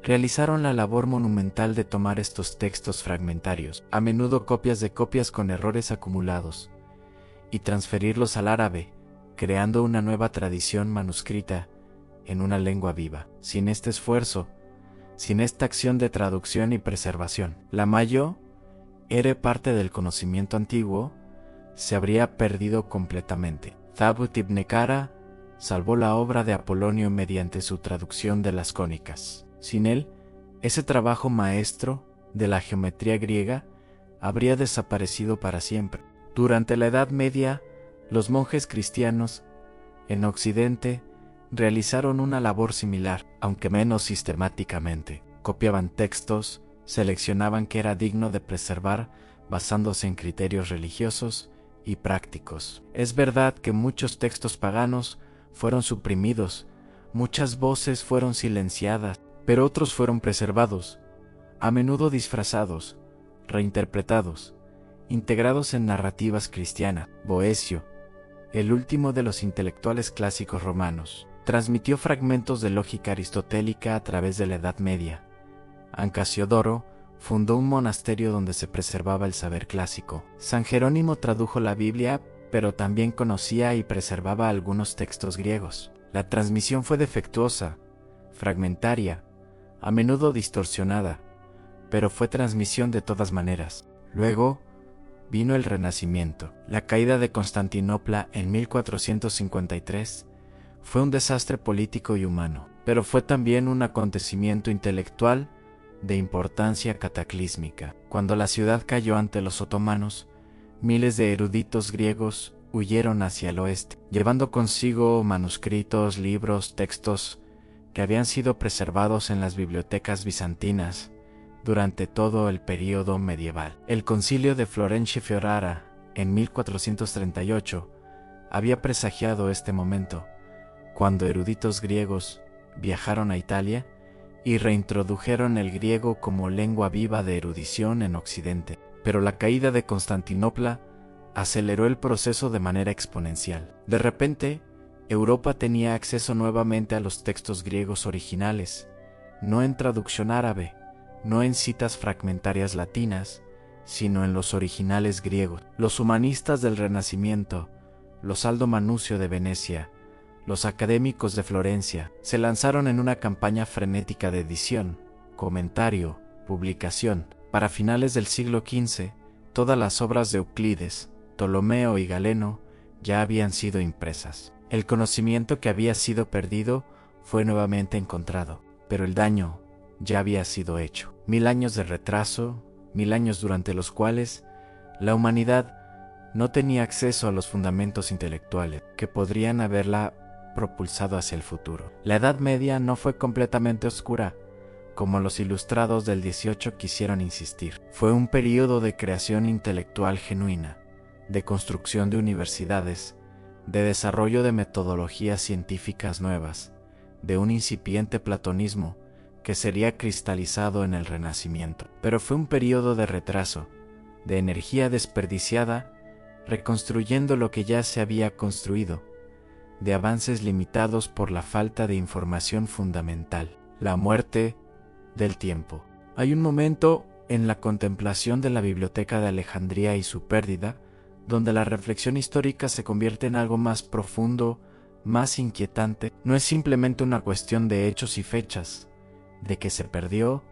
S1: realizaron la labor monumental de tomar estos textos fragmentarios, a menudo copias de copias con errores acumulados, y transferirlos al árabe, creando una nueva tradición manuscrita en una lengua viva. Sin este esfuerzo, sin esta acción de traducción y preservación, la mayor parte del conocimiento antiguo se habría perdido completamente. Thabut ibn Kara salvó la obra de Apolonio mediante su traducción de las cónicas. Sin él, ese trabajo maestro de la geometría griega habría desaparecido para siempre. Durante la Edad Media, los monjes cristianos en Occidente realizaron una labor similar, aunque menos sistemáticamente. Copiaban textos, seleccionaban qué era digno de preservar basándose en criterios religiosos y prácticos. Es verdad que muchos textos paganos fueron suprimidos, muchas voces fueron silenciadas, pero otros fueron preservados, a menudo disfrazados, reinterpretados, integrados en narrativas cristianas. Boecio, el último de los intelectuales clásicos romanos, transmitió fragmentos de lógica aristotélica a través de la Edad Media. Casiodoro fundó un monasterio donde se preservaba el saber clásico. San Jerónimo tradujo la Biblia, pero también conocía y preservaba algunos textos griegos. La transmisión fue defectuosa, fragmentaria, a menudo distorsionada, pero fue transmisión de todas maneras. Luego vino el Renacimiento. La caída de Constantinopla en 1453 fue un desastre político y humano, pero fue también un acontecimiento intelectual de importancia cataclísmica. Cuando la ciudad cayó ante los otomanos, miles de eruditos griegos huyeron hacia el oeste, llevando consigo manuscritos, libros, textos que habían sido preservados en las bibliotecas bizantinas durante todo el período medieval. El Concilio de Florencio Ferrara, en 1438, había presagiado este momento, cuando eruditos griegos viajaron a Italia y reintrodujeron el griego como lengua viva de erudición en Occidente. Pero la caída de Constantinopla aceleró el proceso de manera exponencial. De repente, Europa tenía acceso nuevamente a los textos griegos originales, no en traducción árabe, no en citas fragmentarias latinas, sino en los originales griegos. Los humanistas del Renacimiento, los Aldo Manuzio de Venecia, los académicos de Florencia, se lanzaron en una campaña frenética de edición, comentario, publicación. Para finales del siglo XV, todas las obras de Euclides, Ptolomeo y Galeno ya habían sido impresas. El conocimiento que había sido perdido fue nuevamente encontrado, pero el daño ya había sido hecho. 1000 años de retraso, 1000 años durante los cuales la humanidad no tenía acceso a los fundamentos intelectuales que podrían haberla propulsado hacia el futuro. La Edad Media no fue completamente oscura, como los ilustrados del XVIII quisieron insistir. Fue un período de creación intelectual genuina, de construcción de universidades, de desarrollo de metodologías científicas nuevas, de un incipiente platonismo que sería cristalizado en el Renacimiento. Pero fue un período de retraso, de energía desperdiciada, reconstruyendo lo que ya se había construido, de avances limitados por la falta de información fundamental. La muerte del tiempo. Hay un momento en la contemplación de la Biblioteca de Alejandría y su pérdida, donde la reflexión histórica se convierte en algo más profundo, más inquietante. No es simplemente una cuestión de hechos y fechas, de que se perdió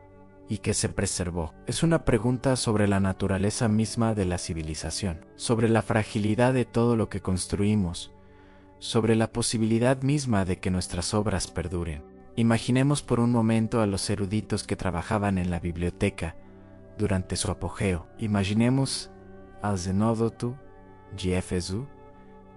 S1: y que se preservó. Es una pregunta sobre la naturaleza misma de la civilización, sobre la fragilidad de todo lo que construimos, sobre la posibilidad misma de que nuestras obras perduren. Imaginemos por un momento a los eruditos que trabajaban en la biblioteca durante su apogeo. Imaginemos a Zenódoto de Éfeso,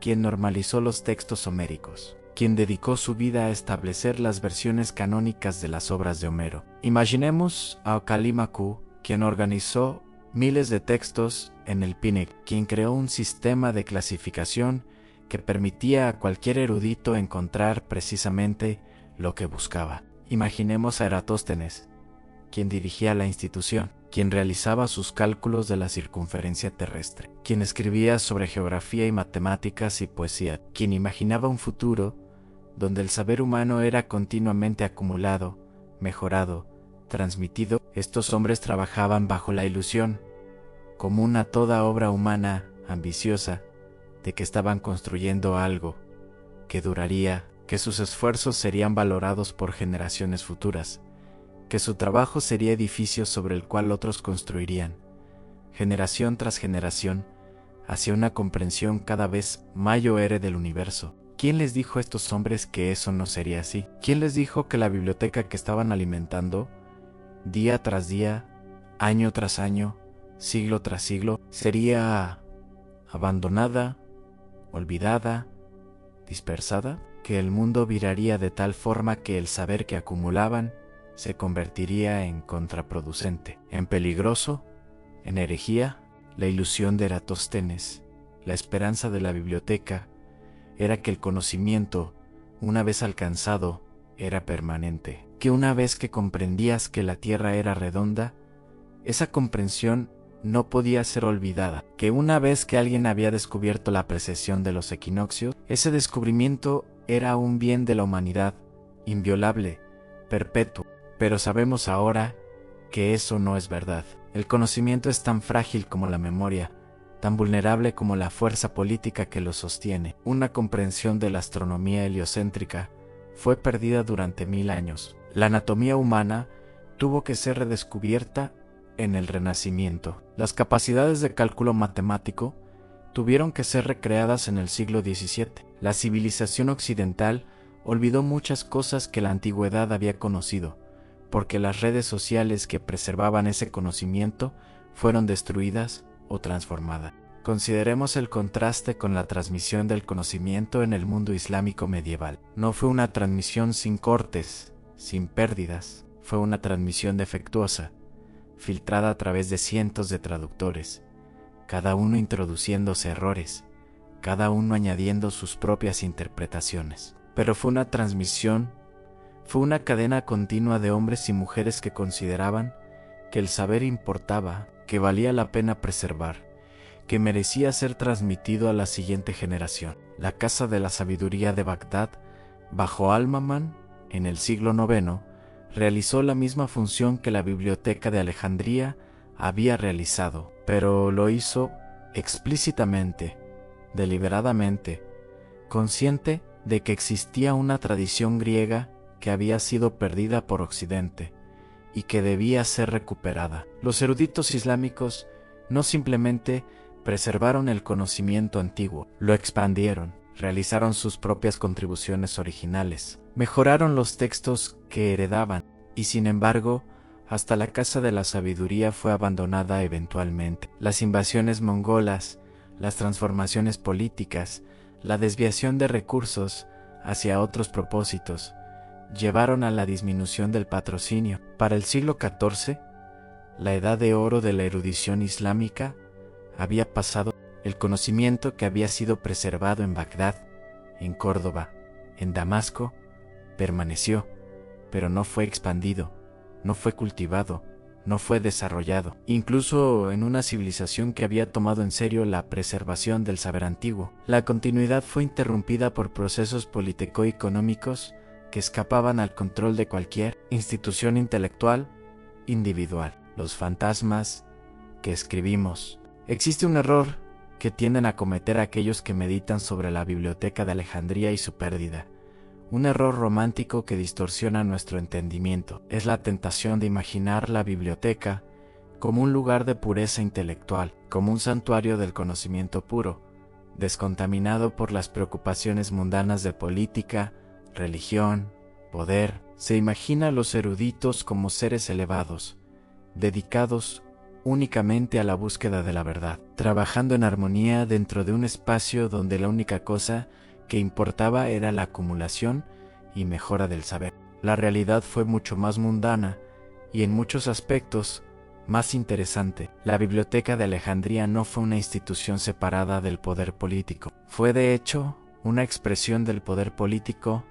S1: quien normalizó los textos homéricos. quien dedicó su vida a establecer las versiones canónicas de las obras de Homero. Imaginemos a Calímaco, quien organizó miles de textos en el Pínic, quien creó un sistema de clasificación que permitía a cualquier erudito encontrar precisamente lo que buscaba. Imaginemos a Eratóstenes, quien dirigía la institución, quien realizaba sus cálculos de la circunferencia terrestre, quien escribía sobre geografía y matemáticas y poesía, quien imaginaba un futuro donde el saber humano era continuamente acumulado, mejorado, transmitido. Estos hombres trabajaban bajo la ilusión, común a toda obra humana ambiciosa, de que estaban construyendo algo que duraría, que sus esfuerzos serían valorados por generaciones futuras, que su trabajo sería edificio sobre el cual otros construirían, generación tras generación, hacia una comprensión cada vez mayor del universo. ¿Quién les dijo a estos hombres que eso no sería así? ¿Quién les dijo que la biblioteca que estaban alimentando, día tras día, año tras año, siglo tras siglo, sería abandonada, olvidada, dispersada? Que el mundo viraría de tal forma que el saber que acumulaban se convertiría en contraproducente, en peligroso, en herejía. La ilusión de Eratóstenes, la esperanza de la biblioteca, era que el conocimiento, una vez alcanzado, era permanente, que una vez que comprendías que la Tierra era redonda, esa comprensión no podía ser olvidada, que una vez que alguien había descubierto la precesión de los equinoccios, ese descubrimiento era un bien de la humanidad, inviolable, perpetuo. Pero sabemos ahora que eso no es verdad. El conocimiento es tan frágil como la memoria, tan vulnerable como la fuerza política que lo sostiene. Una comprensión de la astronomía heliocéntrica fue perdida durante 1000 años. La anatomía humana tuvo que ser redescubierta en el Renacimiento. Las capacidades de cálculo matemático tuvieron que ser recreadas en el siglo XVII. La civilización occidental olvidó muchas cosas que la antigüedad había conocido, porque las redes sociales que preservaban ese conocimiento fueron destruidas o transformadas. Consideremos el contraste con la transmisión del conocimiento en el mundo islámico medieval. No fue una transmisión sin cortes, sin pérdidas, fue una transmisión defectuosa, filtrada a través de cientos de traductores, cada uno introduciéndose errores, cada uno añadiendo sus propias interpretaciones. Pero fue una transmisión, fue una cadena continua de hombres y mujeres que consideraban que el saber importaba, que valía la pena preservar, que merecía ser transmitido a la siguiente generación. La Casa de la Sabiduría de Bagdad, bajo Al-Mamun, en el siglo IX, realizó la misma función que la Biblioteca de Alejandría había realizado, pero lo hizo explícitamente, deliberadamente, consciente de que existía una tradición griega que había sido perdida por Occidente y que debía ser recuperada. Los eruditos islámicos no simplemente preservaron el conocimiento antiguo, lo expandieron, realizaron sus propias contribuciones originales, mejoraron los textos que heredaban, y sin embargo, hasta la Casa de la Sabiduría fue abandonada eventualmente. Las invasiones mongolas, las transformaciones políticas, la desviación de recursos hacia otros propósitos, llevaron a la disminución del patrocinio. Para el siglo XIV, la edad de oro de la erudición islámica había pasado. El conocimiento que había sido preservado en Bagdad, en Córdoba, en Damasco, permaneció, pero no fue expandido, no fue cultivado, no fue desarrollado. Incluso en una civilización que había tomado en serio la preservación del saber antiguo, la continuidad fue interrumpida por procesos político-económicos que escapaban al control de cualquier institución intelectual individual. Los fantasmas que escribimos. Existe un error que tienden a cometer aquellos que meditan sobre la Biblioteca de Alejandría y su pérdida. Un error romántico que distorsiona nuestro entendimiento. Es la tentación de imaginar la biblioteca como un lugar de pureza intelectual, como un santuario del conocimiento puro, descontaminado por las preocupaciones mundanas de política, religión, poder. Se imagina a los eruditos como seres elevados, dedicados únicamente a la búsqueda de la verdad, trabajando en armonía dentro de un espacio donde la única cosa que importaba era la acumulación y mejora del saber. La realidad fue mucho más mundana y en muchos aspectos más interesante. La Biblioteca de Alejandría no fue una institución separada del poder político. Fue de hecho una expresión del poder político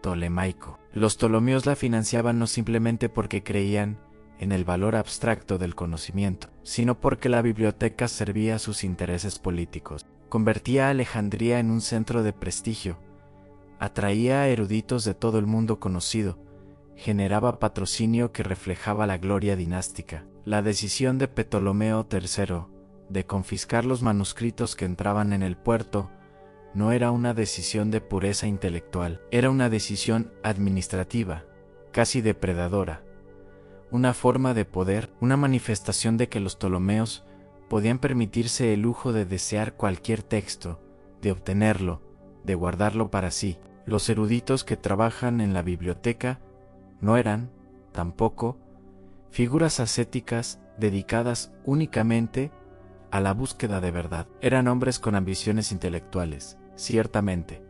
S1: tolemaico. Los ptolomeos la financiaban no simplemente porque creían en el valor abstracto del conocimiento, sino porque la biblioteca servía a sus intereses políticos. Convertía a Alejandría en un centro de prestigio, atraía a eruditos de todo el mundo conocido, generaba patrocinio que reflejaba la gloria dinástica. La decisión de Ptolomeo III de confiscar los manuscritos que entraban en el puerto no era una decisión de pureza intelectual, era una decisión administrativa, casi depredadora, una forma de poder, una manifestación de que los ptolomeos podían permitirse el lujo de desear cualquier texto, de obtenerlo, de guardarlo para sí. Los eruditos que trabajan en la biblioteca no eran, tampoco, figuras ascéticas dedicadas únicamente a la búsqueda de verdad. Eran hombres con ambiciones intelectuales, ciertamente,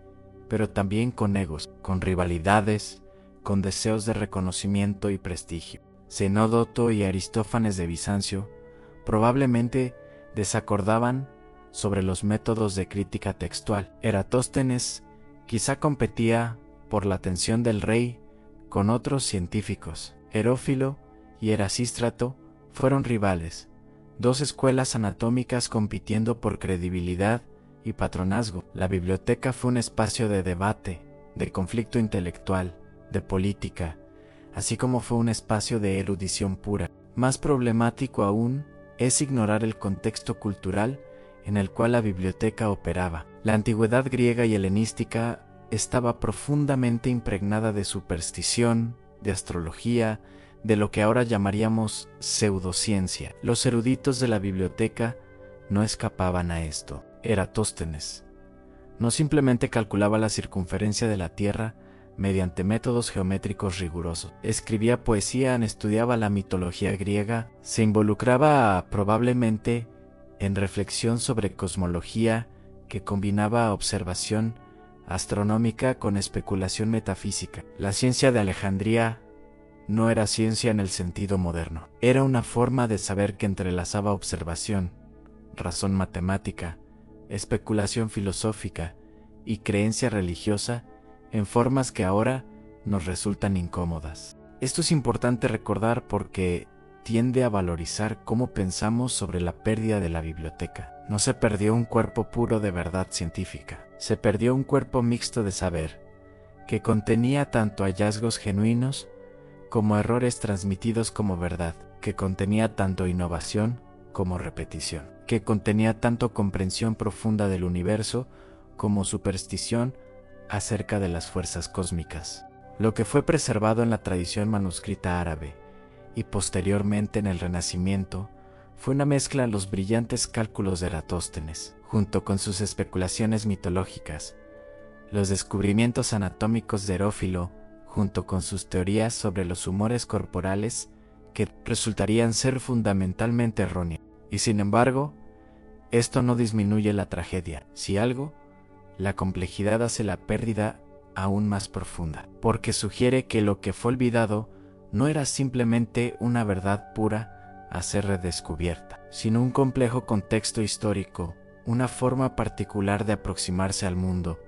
S1: pero también con egos, con rivalidades, con deseos de reconocimiento y prestigio. Zenódoto y Aristófanes de Bizancio probablemente desacordaban sobre los métodos de crítica textual. Eratóstenes quizá competía por la atención del rey con otros científicos. Herófilo y Erasístrato fueron rivales, dos escuelas anatómicas compitiendo por credibilidad y patronazgo. La biblioteca fue un espacio de debate, de conflicto intelectual, de política, así como fue un espacio de erudición pura. Más problemático aún es ignorar el contexto cultural en el cual la biblioteca operaba. La antigüedad griega y helenística estaba profundamente impregnada de superstición, de astrología, de lo que ahora llamaríamos pseudociencia. Los eruditos de la biblioteca no escapaban a esto. Eratóstenes no simplemente calculaba la circunferencia de la Tierra mediante métodos geométricos rigurosos. Escribía poesía, estudiaba la mitología griega, se involucraba probablemente en reflexión sobre cosmología que combinaba observación astronómica con especulación metafísica. La ciencia de Alejandría no era ciencia en el sentido moderno. Era una forma de saber que entrelazaba observación, razón matemática, especulación filosófica y creencia religiosa en formas que ahora nos resultan incómodas. Esto es importante recordar porque tiende a valorizar cómo pensamos sobre la pérdida de la biblioteca. No se perdió un cuerpo puro de verdad científica, se perdió un cuerpo mixto de saber, que contenía tanto hallazgos genuinos como errores transmitidos como verdad, que contenía tanto innovación como repetición, que contenía tanto comprensión profunda del universo como superstición acerca de las fuerzas cósmicas. Lo que fue preservado en la tradición manuscrita árabe y posteriormente en el Renacimiento fue una mezcla de los brillantes cálculos de Eratóstenes, junto con sus especulaciones mitológicas, los descubrimientos anatómicos de Herófilo, junto con sus teorías sobre los humores corporales que resultarían ser fundamentalmente erróneas. Y sin embargo, esto no disminuye la tragedia. Si algo, la complejidad hace la pérdida aún más profunda, porque sugiere que lo que fue olvidado no era simplemente una verdad pura a ser redescubierta, sino un complejo contexto histórico, una forma particular de aproximarse al mundo,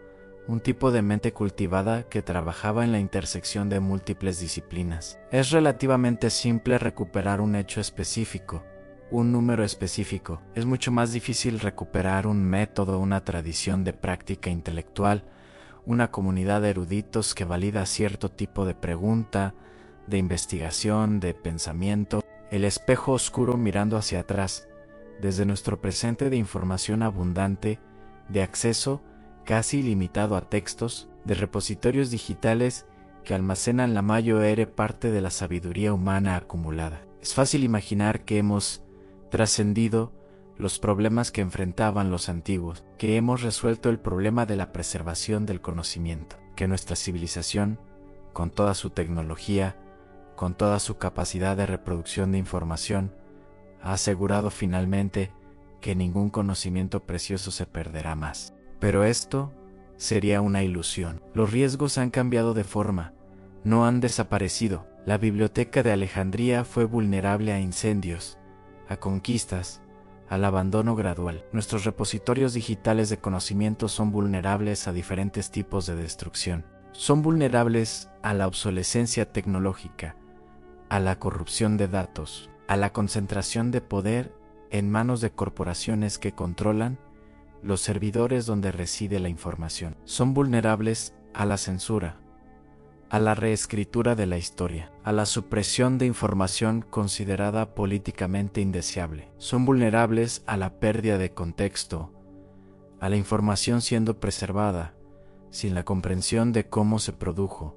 S1: un tipo de mente cultivada que trabajaba en la intersección de múltiples disciplinas. Es relativamente simple recuperar un hecho específico, un número específico. Es mucho más difícil recuperar un método, una tradición de práctica intelectual, una comunidad de eruditos que valida cierto tipo de pregunta, de investigación, de pensamiento. El espejo oscuro mirando hacia atrás, desde nuestro presente de información abundante, de acceso casi ilimitado a textos, de repositorios digitales que almacenan la mayor parte de la sabiduría humana acumulada. Es fácil imaginar que hemos trascendido los problemas que enfrentaban los antiguos, que hemos resuelto el problema de la preservación del conocimiento, que nuestra civilización, con toda su tecnología, con toda su capacidad de reproducción de información, ha asegurado finalmente que ningún conocimiento precioso se perderá más. Pero esto sería una ilusión. Los riesgos han cambiado de forma, no han desaparecido. La Biblioteca de Alejandría fue vulnerable a incendios, a conquistas, al abandono gradual. Nuestros repositorios digitales de conocimiento son vulnerables a diferentes tipos de destrucción. Son vulnerables a la obsolescencia tecnológica, a la corrupción de datos, a la concentración de poder en manos de corporaciones que controlan los servidores donde reside la información. Son vulnerables a la censura, a la reescritura de la historia, a la supresión de información considerada políticamente indeseable. Son vulnerables a la pérdida de contexto, a la información siendo preservada, sin la comprensión de cómo se produjo,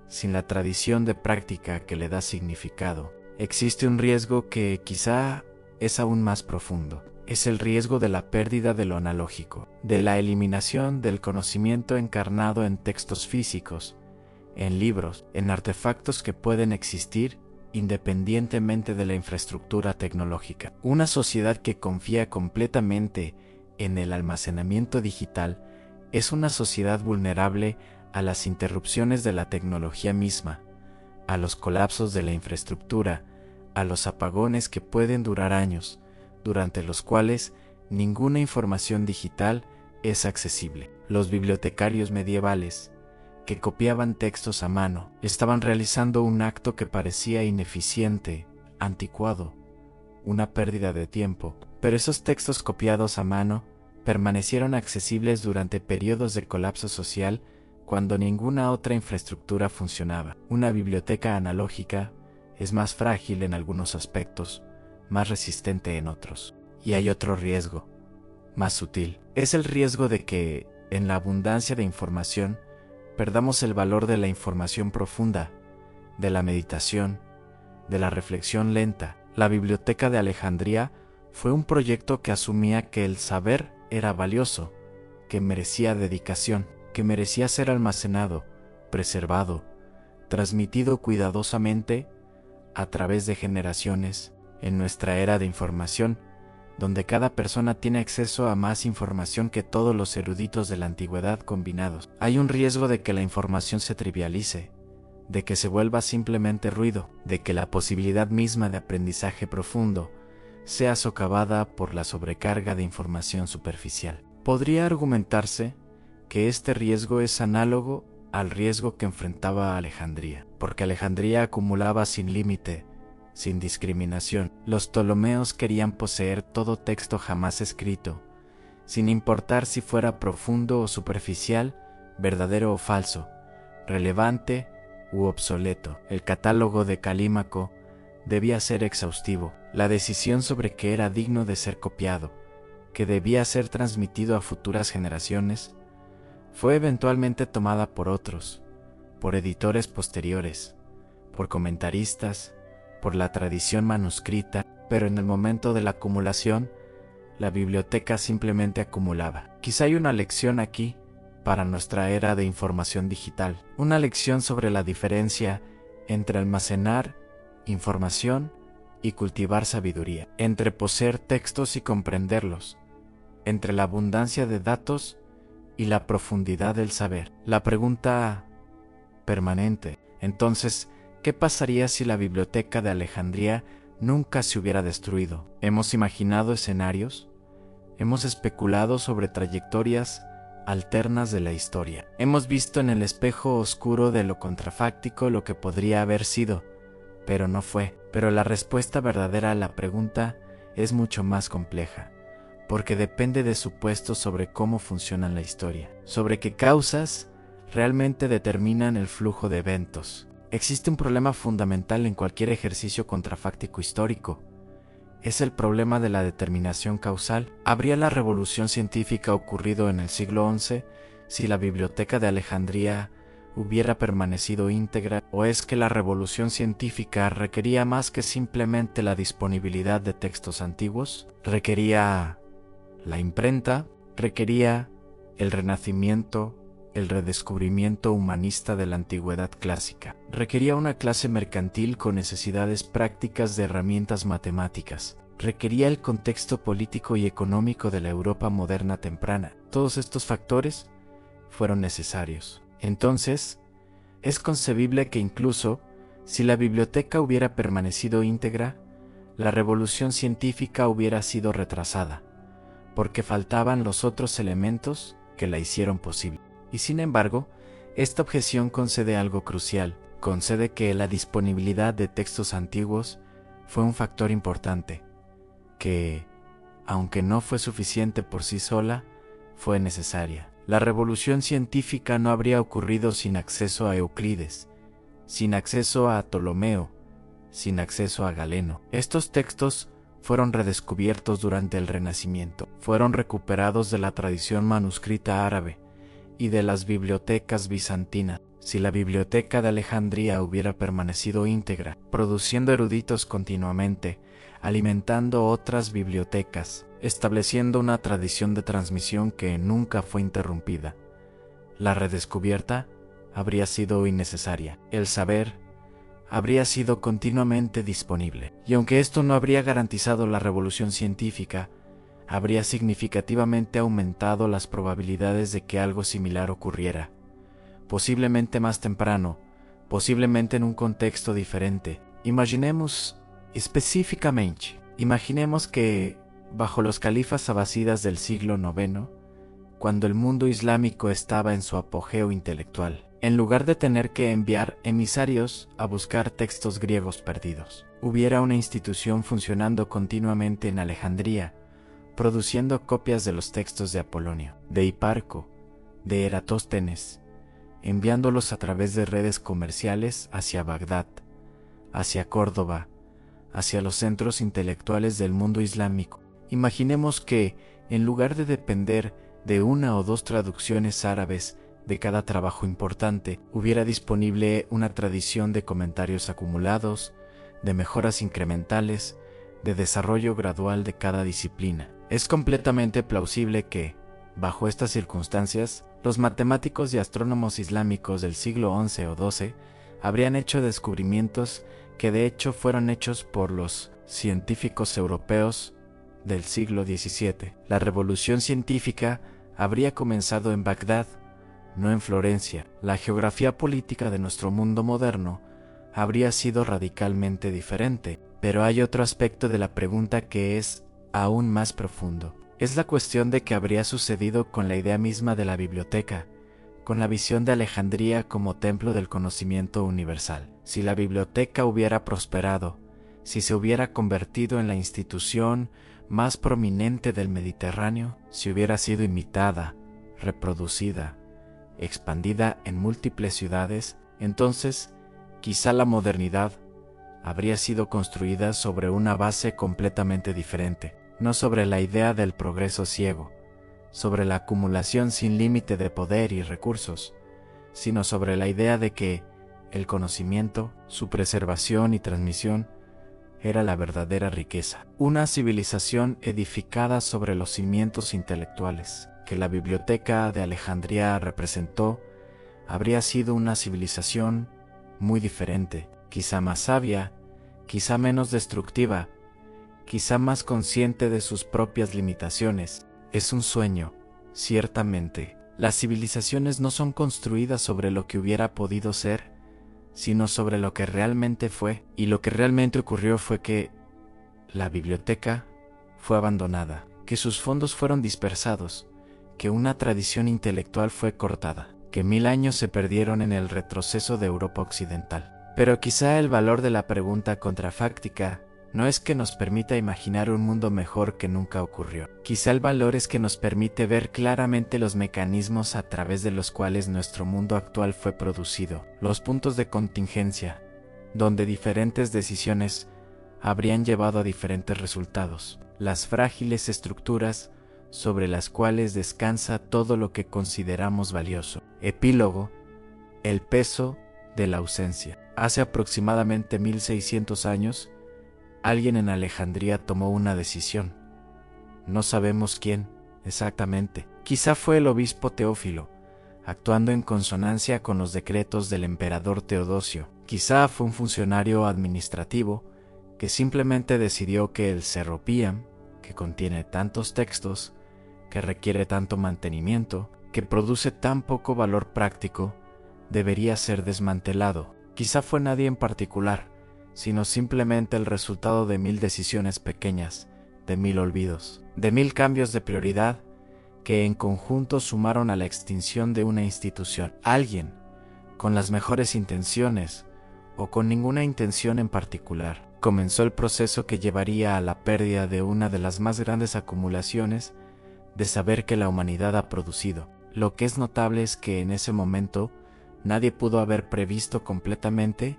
S1: sin la tradición de práctica que le da significado. Existe un riesgo que quizá es aún más profundo. Es el riesgo de la pérdida de lo analógico, de la eliminación del conocimiento encarnado en textos físicos, en libros, en artefactos que pueden existir independientemente de la infraestructura tecnológica. Una sociedad que confía completamente en el almacenamiento digital es una sociedad vulnerable a las interrupciones de la tecnología misma, a los colapsos de la infraestructura, a los apagones que pueden durar años, durante los cuales ninguna información digital es accesible. Los bibliotecarios medievales, que copiaban textos a mano, estaban realizando un acto que parecía ineficiente, anticuado, una pérdida de tiempo, pero esos textos copiados a mano permanecieron accesibles durante periodos de colapso social cuando ninguna otra infraestructura funcionaba. Una biblioteca analógica es más frágil en algunos aspectos, más resistente en otros. Y hay otro riesgo, más sutil. Es el riesgo de que, en la abundancia de información, perdamos el valor de la información profunda, de la meditación, de la reflexión lenta. La Biblioteca de Alejandría fue un proyecto que asumía que el saber era valioso, que merecía dedicación, que merecía ser almacenado, preservado, transmitido cuidadosamente a través de generaciones. En nuestra era de información, donde cada persona tiene acceso a más información que todos los eruditos de la antigüedad combinados, hay un riesgo de que la información se trivialice, de que se vuelva simplemente ruido, de que la posibilidad misma de aprendizaje profundo sea socavada por la sobrecarga de información superficial. Podría argumentarse que este riesgo es análogo al riesgo que enfrentaba Alejandría, porque Alejandría acumulaba sin límite, sin discriminación. Los Ptolomeos querían poseer todo texto jamás escrito, sin importar si fuera profundo o superficial, verdadero o falso, relevante u obsoleto. El catálogo de Calímaco debía ser exhaustivo. La decisión sobre qué era digno de ser copiado, que debía ser transmitido a futuras generaciones, fue eventualmente tomada por otros, por editores posteriores, por comentaristas, por la tradición manuscrita, pero en el momento de la acumulación, la biblioteca simplemente acumulaba. Quizá hay una lección aquí para nuestra era de información digital, una lección sobre la diferencia entre almacenar información y cultivar sabiduría, entre poseer textos y comprenderlos, entre la abundancia de datos y la profundidad del saber. La pregunta permanente, entonces, ¿qué pasaría si la Biblioteca de Alejandría nunca se hubiera destruido? Hemos imaginado escenarios, hemos especulado sobre trayectorias alternas de la historia. Hemos visto en el espejo oscuro de lo contrafáctico lo que podría haber sido, pero no fue. Pero la respuesta verdadera a la pregunta es mucho más compleja, porque depende de supuestos sobre cómo funciona la historia, sobre qué causas realmente determinan el flujo de eventos. Existe un problema fundamental en cualquier ejercicio contrafáctico histórico. Es el problema de la determinación causal. ¿Habría la revolución científica ocurrido en el siglo XI si la Biblioteca de Alejandría hubiera permanecido íntegra? ¿O es que la revolución científica requería más que simplemente la disponibilidad de textos antiguos? Requería la imprenta, requería el renacimiento, el redescubrimiento humanista de la antigüedad clásica. Requería una clase mercantil con necesidades prácticas de herramientas matemáticas. Requería el contexto político y económico de la Europa moderna temprana. Todos estos factores fueron necesarios. Entonces, es concebible que incluso si la biblioteca hubiera permanecido íntegra, la revolución científica hubiera sido retrasada, porque faltaban los otros elementos que la hicieron posible. Y sin embargo, esta objeción concede algo crucial. Concede que la disponibilidad de textos antiguos fue un factor importante, que, aunque no fue suficiente por sí sola, fue necesaria. La revolución científica no habría ocurrido sin acceso a Euclides, sin acceso a Ptolomeo, sin acceso a Galeno. Estos textos fueron redescubiertos durante el Renacimiento, fueron recuperados de la tradición manuscrita árabe y de las bibliotecas bizantinas. Si la biblioteca de Alejandría hubiera permanecido íntegra, produciendo eruditos continuamente, alimentando otras bibliotecas, estableciendo una tradición de transmisión que nunca fue interrumpida, la redescubierta habría sido innecesaria. El saber habría sido continuamente disponible. Y aunque esto no habría garantizado la revolución científica, habría significativamente aumentado las probabilidades de que algo similar ocurriera, posiblemente más temprano, posiblemente en un contexto diferente. Imaginemos que, bajo los califas abasidas del siglo IX, cuando el mundo islámico estaba en su apogeo intelectual, en lugar de tener que enviar emisarios a buscar textos griegos perdidos, hubiera una institución funcionando continuamente en Alejandría, produciendo copias de los textos de Apolonio, de Hiparco, de Eratóstenes, enviándolos a través de redes comerciales hacia Bagdad, hacia Córdoba, hacia los centros intelectuales del mundo islámico. Imaginemos que, en lugar de depender de una o dos traducciones árabes de cada trabajo importante, hubiera disponible una tradición de comentarios acumulados, de mejoras incrementales, de desarrollo gradual de cada disciplina. Es completamente plausible que, bajo estas circunstancias, los matemáticos y astrónomos islámicos del siglo XI o XII habrían hecho descubrimientos que de hecho fueron hechos por los científicos europeos del siglo XVII. La revolución científica habría comenzado en Bagdad, no en Florencia. La geografía política de nuestro mundo moderno habría sido radicalmente diferente. Pero hay otro aspecto de la pregunta que es aún más profundo. Es la cuestión de qué habría sucedido con la idea misma de la biblioteca, con la visión de Alejandría como templo del conocimiento universal. Si la biblioteca hubiera prosperado, si se hubiera convertido en la institución más prominente del Mediterráneo, si hubiera sido imitada, reproducida, expandida en múltiples ciudades, entonces quizá la modernidad habría sido construida sobre una base completamente diferente, no sobre la idea del progreso ciego, sobre la acumulación sin límite de poder y recursos, sino sobre la idea de que el conocimiento, su preservación y transmisión, era la verdadera riqueza. Una civilización edificada sobre los cimientos intelectuales que la biblioteca de Alejandría representó, habría sido una civilización muy diferente, quizá más sabia, quizá menos destructiva, quizá más consciente de sus propias limitaciones. Es un sueño, ciertamente. Las civilizaciones no son construidas sobre lo que hubiera podido ser, sino sobre lo que realmente fue. Y lo que realmente ocurrió fue que la biblioteca fue abandonada, que sus fondos fueron dispersados, que una tradición intelectual fue cortada, que 1000 años se perdieron en el retroceso de Europa occidental. Pero quizá el valor de la pregunta contrafáctica no es que nos permita imaginar un mundo mejor que nunca ocurrió. Quizá el valor es que nos permite ver claramente los mecanismos a través de los cuales nuestro mundo actual fue producido, los puntos de contingencia, donde diferentes decisiones habrían llevado a diferentes resultados, las frágiles estructuras sobre las cuales descansa todo lo que consideramos valioso. Epílogo: el peso de la ausencia. Hace aproximadamente 1600 años, alguien en Alejandría tomó una decisión. No sabemos quién exactamente. Quizá fue el obispo Teófilo, actuando en consonancia con los decretos del emperador Teodosio. Quizá fue un funcionario administrativo que simplemente decidió que el Cerro Piam, que contiene tantos textos, que requiere tanto mantenimiento, que produce tan poco valor práctico, debería ser desmantelado. Quizá fue nadie en particular, sino simplemente el resultado de 1000 decisiones pequeñas, de 1000 olvidos, de 1000 cambios de prioridad que en conjunto sumaron a la extinción de una institución. Alguien, con las mejores intenciones, o con ninguna intención en particular, comenzó el proceso que llevaría a la pérdida de una de las más grandes acumulaciones de saber que la humanidad ha producido. Lo que es notable es que en ese momento nadie pudo haber previsto completamente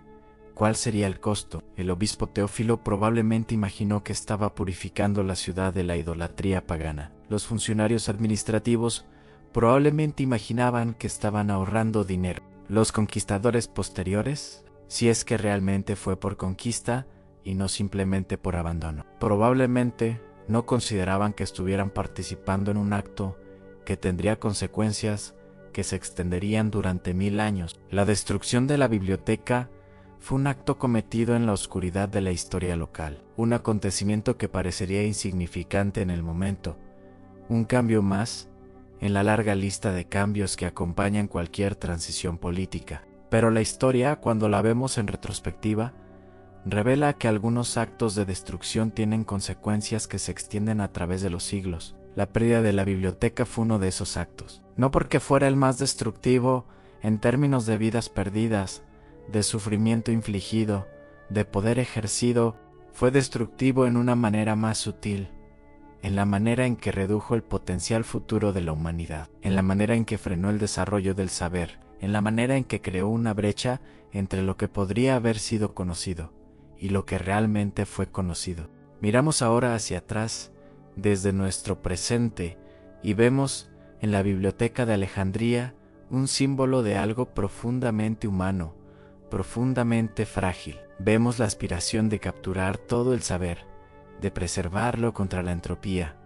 S1: cuál sería el costo. El obispo Teófilo probablemente imaginó que estaba purificando la ciudad de la idolatría pagana. Los funcionarios administrativos probablemente imaginaban que estaban ahorrando dinero. Los conquistadores posteriores, si es que realmente fue por conquista y no simplemente por abandono, probablemente no consideraban que estuvieran participando en un acto que tendría consecuencias que se extenderían durante 1000 años. La destrucción de la biblioteca fue un acto cometido en la oscuridad de la historia local, un acontecimiento que parecería insignificante en el momento, un cambio más en la larga lista de cambios que acompañan cualquier transición política. Pero la historia, cuando la vemos en retrospectiva, revela que algunos actos de destrucción tienen consecuencias que se extienden a través de los siglos. La pérdida de la biblioteca fue uno de esos actos. No porque fuera el más destructivo en términos de vidas perdidas, de sufrimiento infligido, de poder ejercido, fue destructivo en una manera más sutil, en la manera en que redujo el potencial futuro de la humanidad, en la manera en que frenó el desarrollo del saber, en la manera en que creó una brecha entre lo que podría haber sido conocido y lo que realmente fue conocido. Miramos ahora hacia atrás, desde nuestro presente, y vemos en la Biblioteca de Alejandría un símbolo de algo profundamente humano, profundamente frágil. Vemos la aspiración de capturar todo el saber, de preservarlo contra la entropía,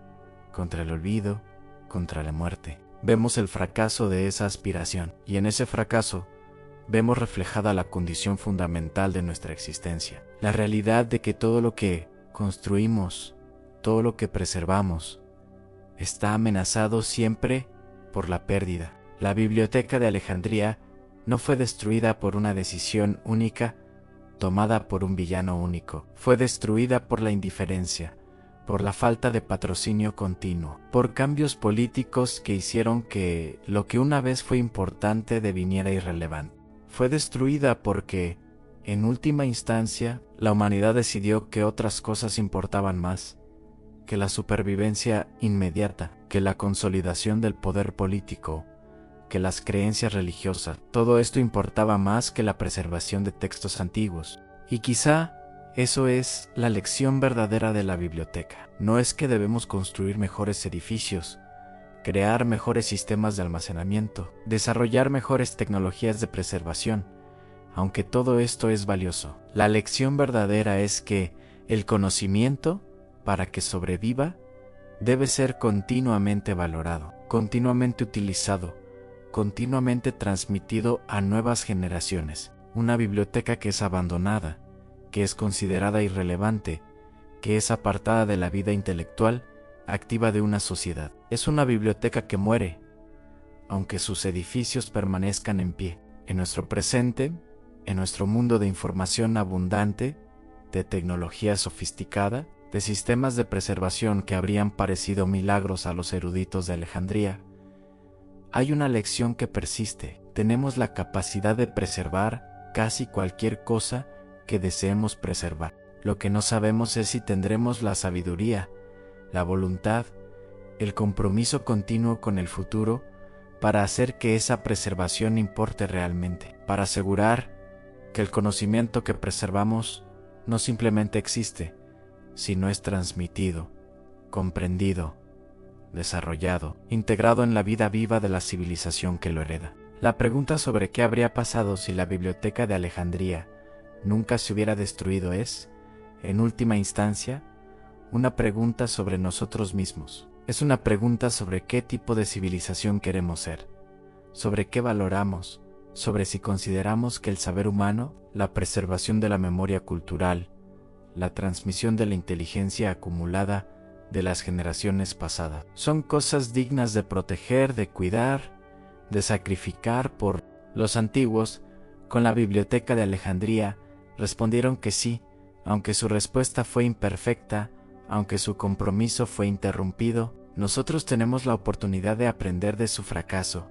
S1: contra el olvido, contra la muerte. Vemos el fracaso de esa aspiración, y en ese fracaso vemos reflejada la condición fundamental de nuestra existencia, la realidad de que todo lo que construimos, todo lo que preservamos, está amenazado siempre por la pérdida. La Biblioteca de Alejandría no fue destruida por una decisión única tomada por un villano único. Fue destruida por la indiferencia, por la falta de patrocinio continuo, por cambios políticos que hicieron que lo que una vez fue importante deviniera irrelevante. Fue destruida porque, en última instancia, la humanidad decidió que otras cosas importaban más, que la supervivencia inmediata, que la consolidación del poder político, que las creencias religiosas. Todo esto importaba más que la preservación de textos antiguos. Y quizá eso es la lección verdadera de la biblioteca. No es que debemos construir mejores edificios, crear mejores sistemas de almacenamiento, desarrollar mejores tecnologías de preservación, aunque todo esto es valioso. La lección verdadera es que el conocimiento, para que sobreviva, debe ser continuamente valorado, continuamente utilizado, continuamente transmitido a nuevas generaciones. Una biblioteca que es abandonada, que es considerada irrelevante, que es apartada de la vida intelectual activa de una sociedad. Es una biblioteca que muere, aunque sus edificios permanezcan en pie. En nuestro presente, en nuestro mundo de información abundante, de tecnología sofisticada, de sistemas de preservación que habrían parecido milagros a los eruditos de Alejandría, hay una lección que persiste. Tenemos la capacidad de preservar casi cualquier cosa que deseemos preservar. Lo que no sabemos es si tendremos la sabiduría, la voluntad, el compromiso continuo con el futuro para hacer que esa preservación importe realmente, para asegurar que el conocimiento que preservamos no simplemente existe, sino es transmitido, comprendido, desarrollado, integrado en la vida viva de la civilización que lo hereda. La pregunta sobre qué habría pasado si la Biblioteca de Alejandría nunca se hubiera destruido es, en última instancia, una pregunta sobre nosotros mismos. Es una pregunta sobre qué tipo de civilización queremos ser, sobre qué valoramos, sobre si consideramos que el saber humano, la preservación de la memoria cultural, la transmisión de la inteligencia acumulada de las generaciones pasadas. Son cosas dignas de proteger, de cuidar, de sacrificar por los antiguos. Con la Biblioteca de Alejandría respondieron que sí, aunque su respuesta fue imperfecta, aunque su compromiso fue interrumpido. Nosotros tenemos la oportunidad de aprender de su fracaso,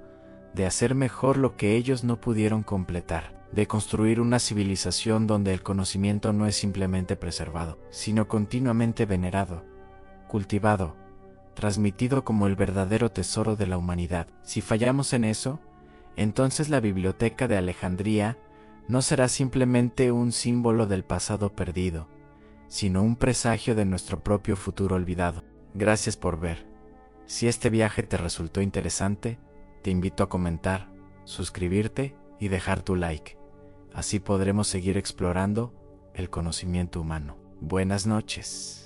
S1: de hacer mejor lo que ellos no pudieron completar, de construir una civilización donde el conocimiento no es simplemente preservado, sino continuamente venerado, cultivado, transmitido como el verdadero tesoro de la humanidad. Si fallamos en eso, entonces la Biblioteca de Alejandría no será simplemente un símbolo del pasado perdido, sino un presagio de nuestro propio futuro olvidado. Gracias por ver. Si este viaje te resultó interesante, te invito a comentar, suscribirte y dejar tu like. Así podremos seguir explorando el conocimiento humano. Buenas noches.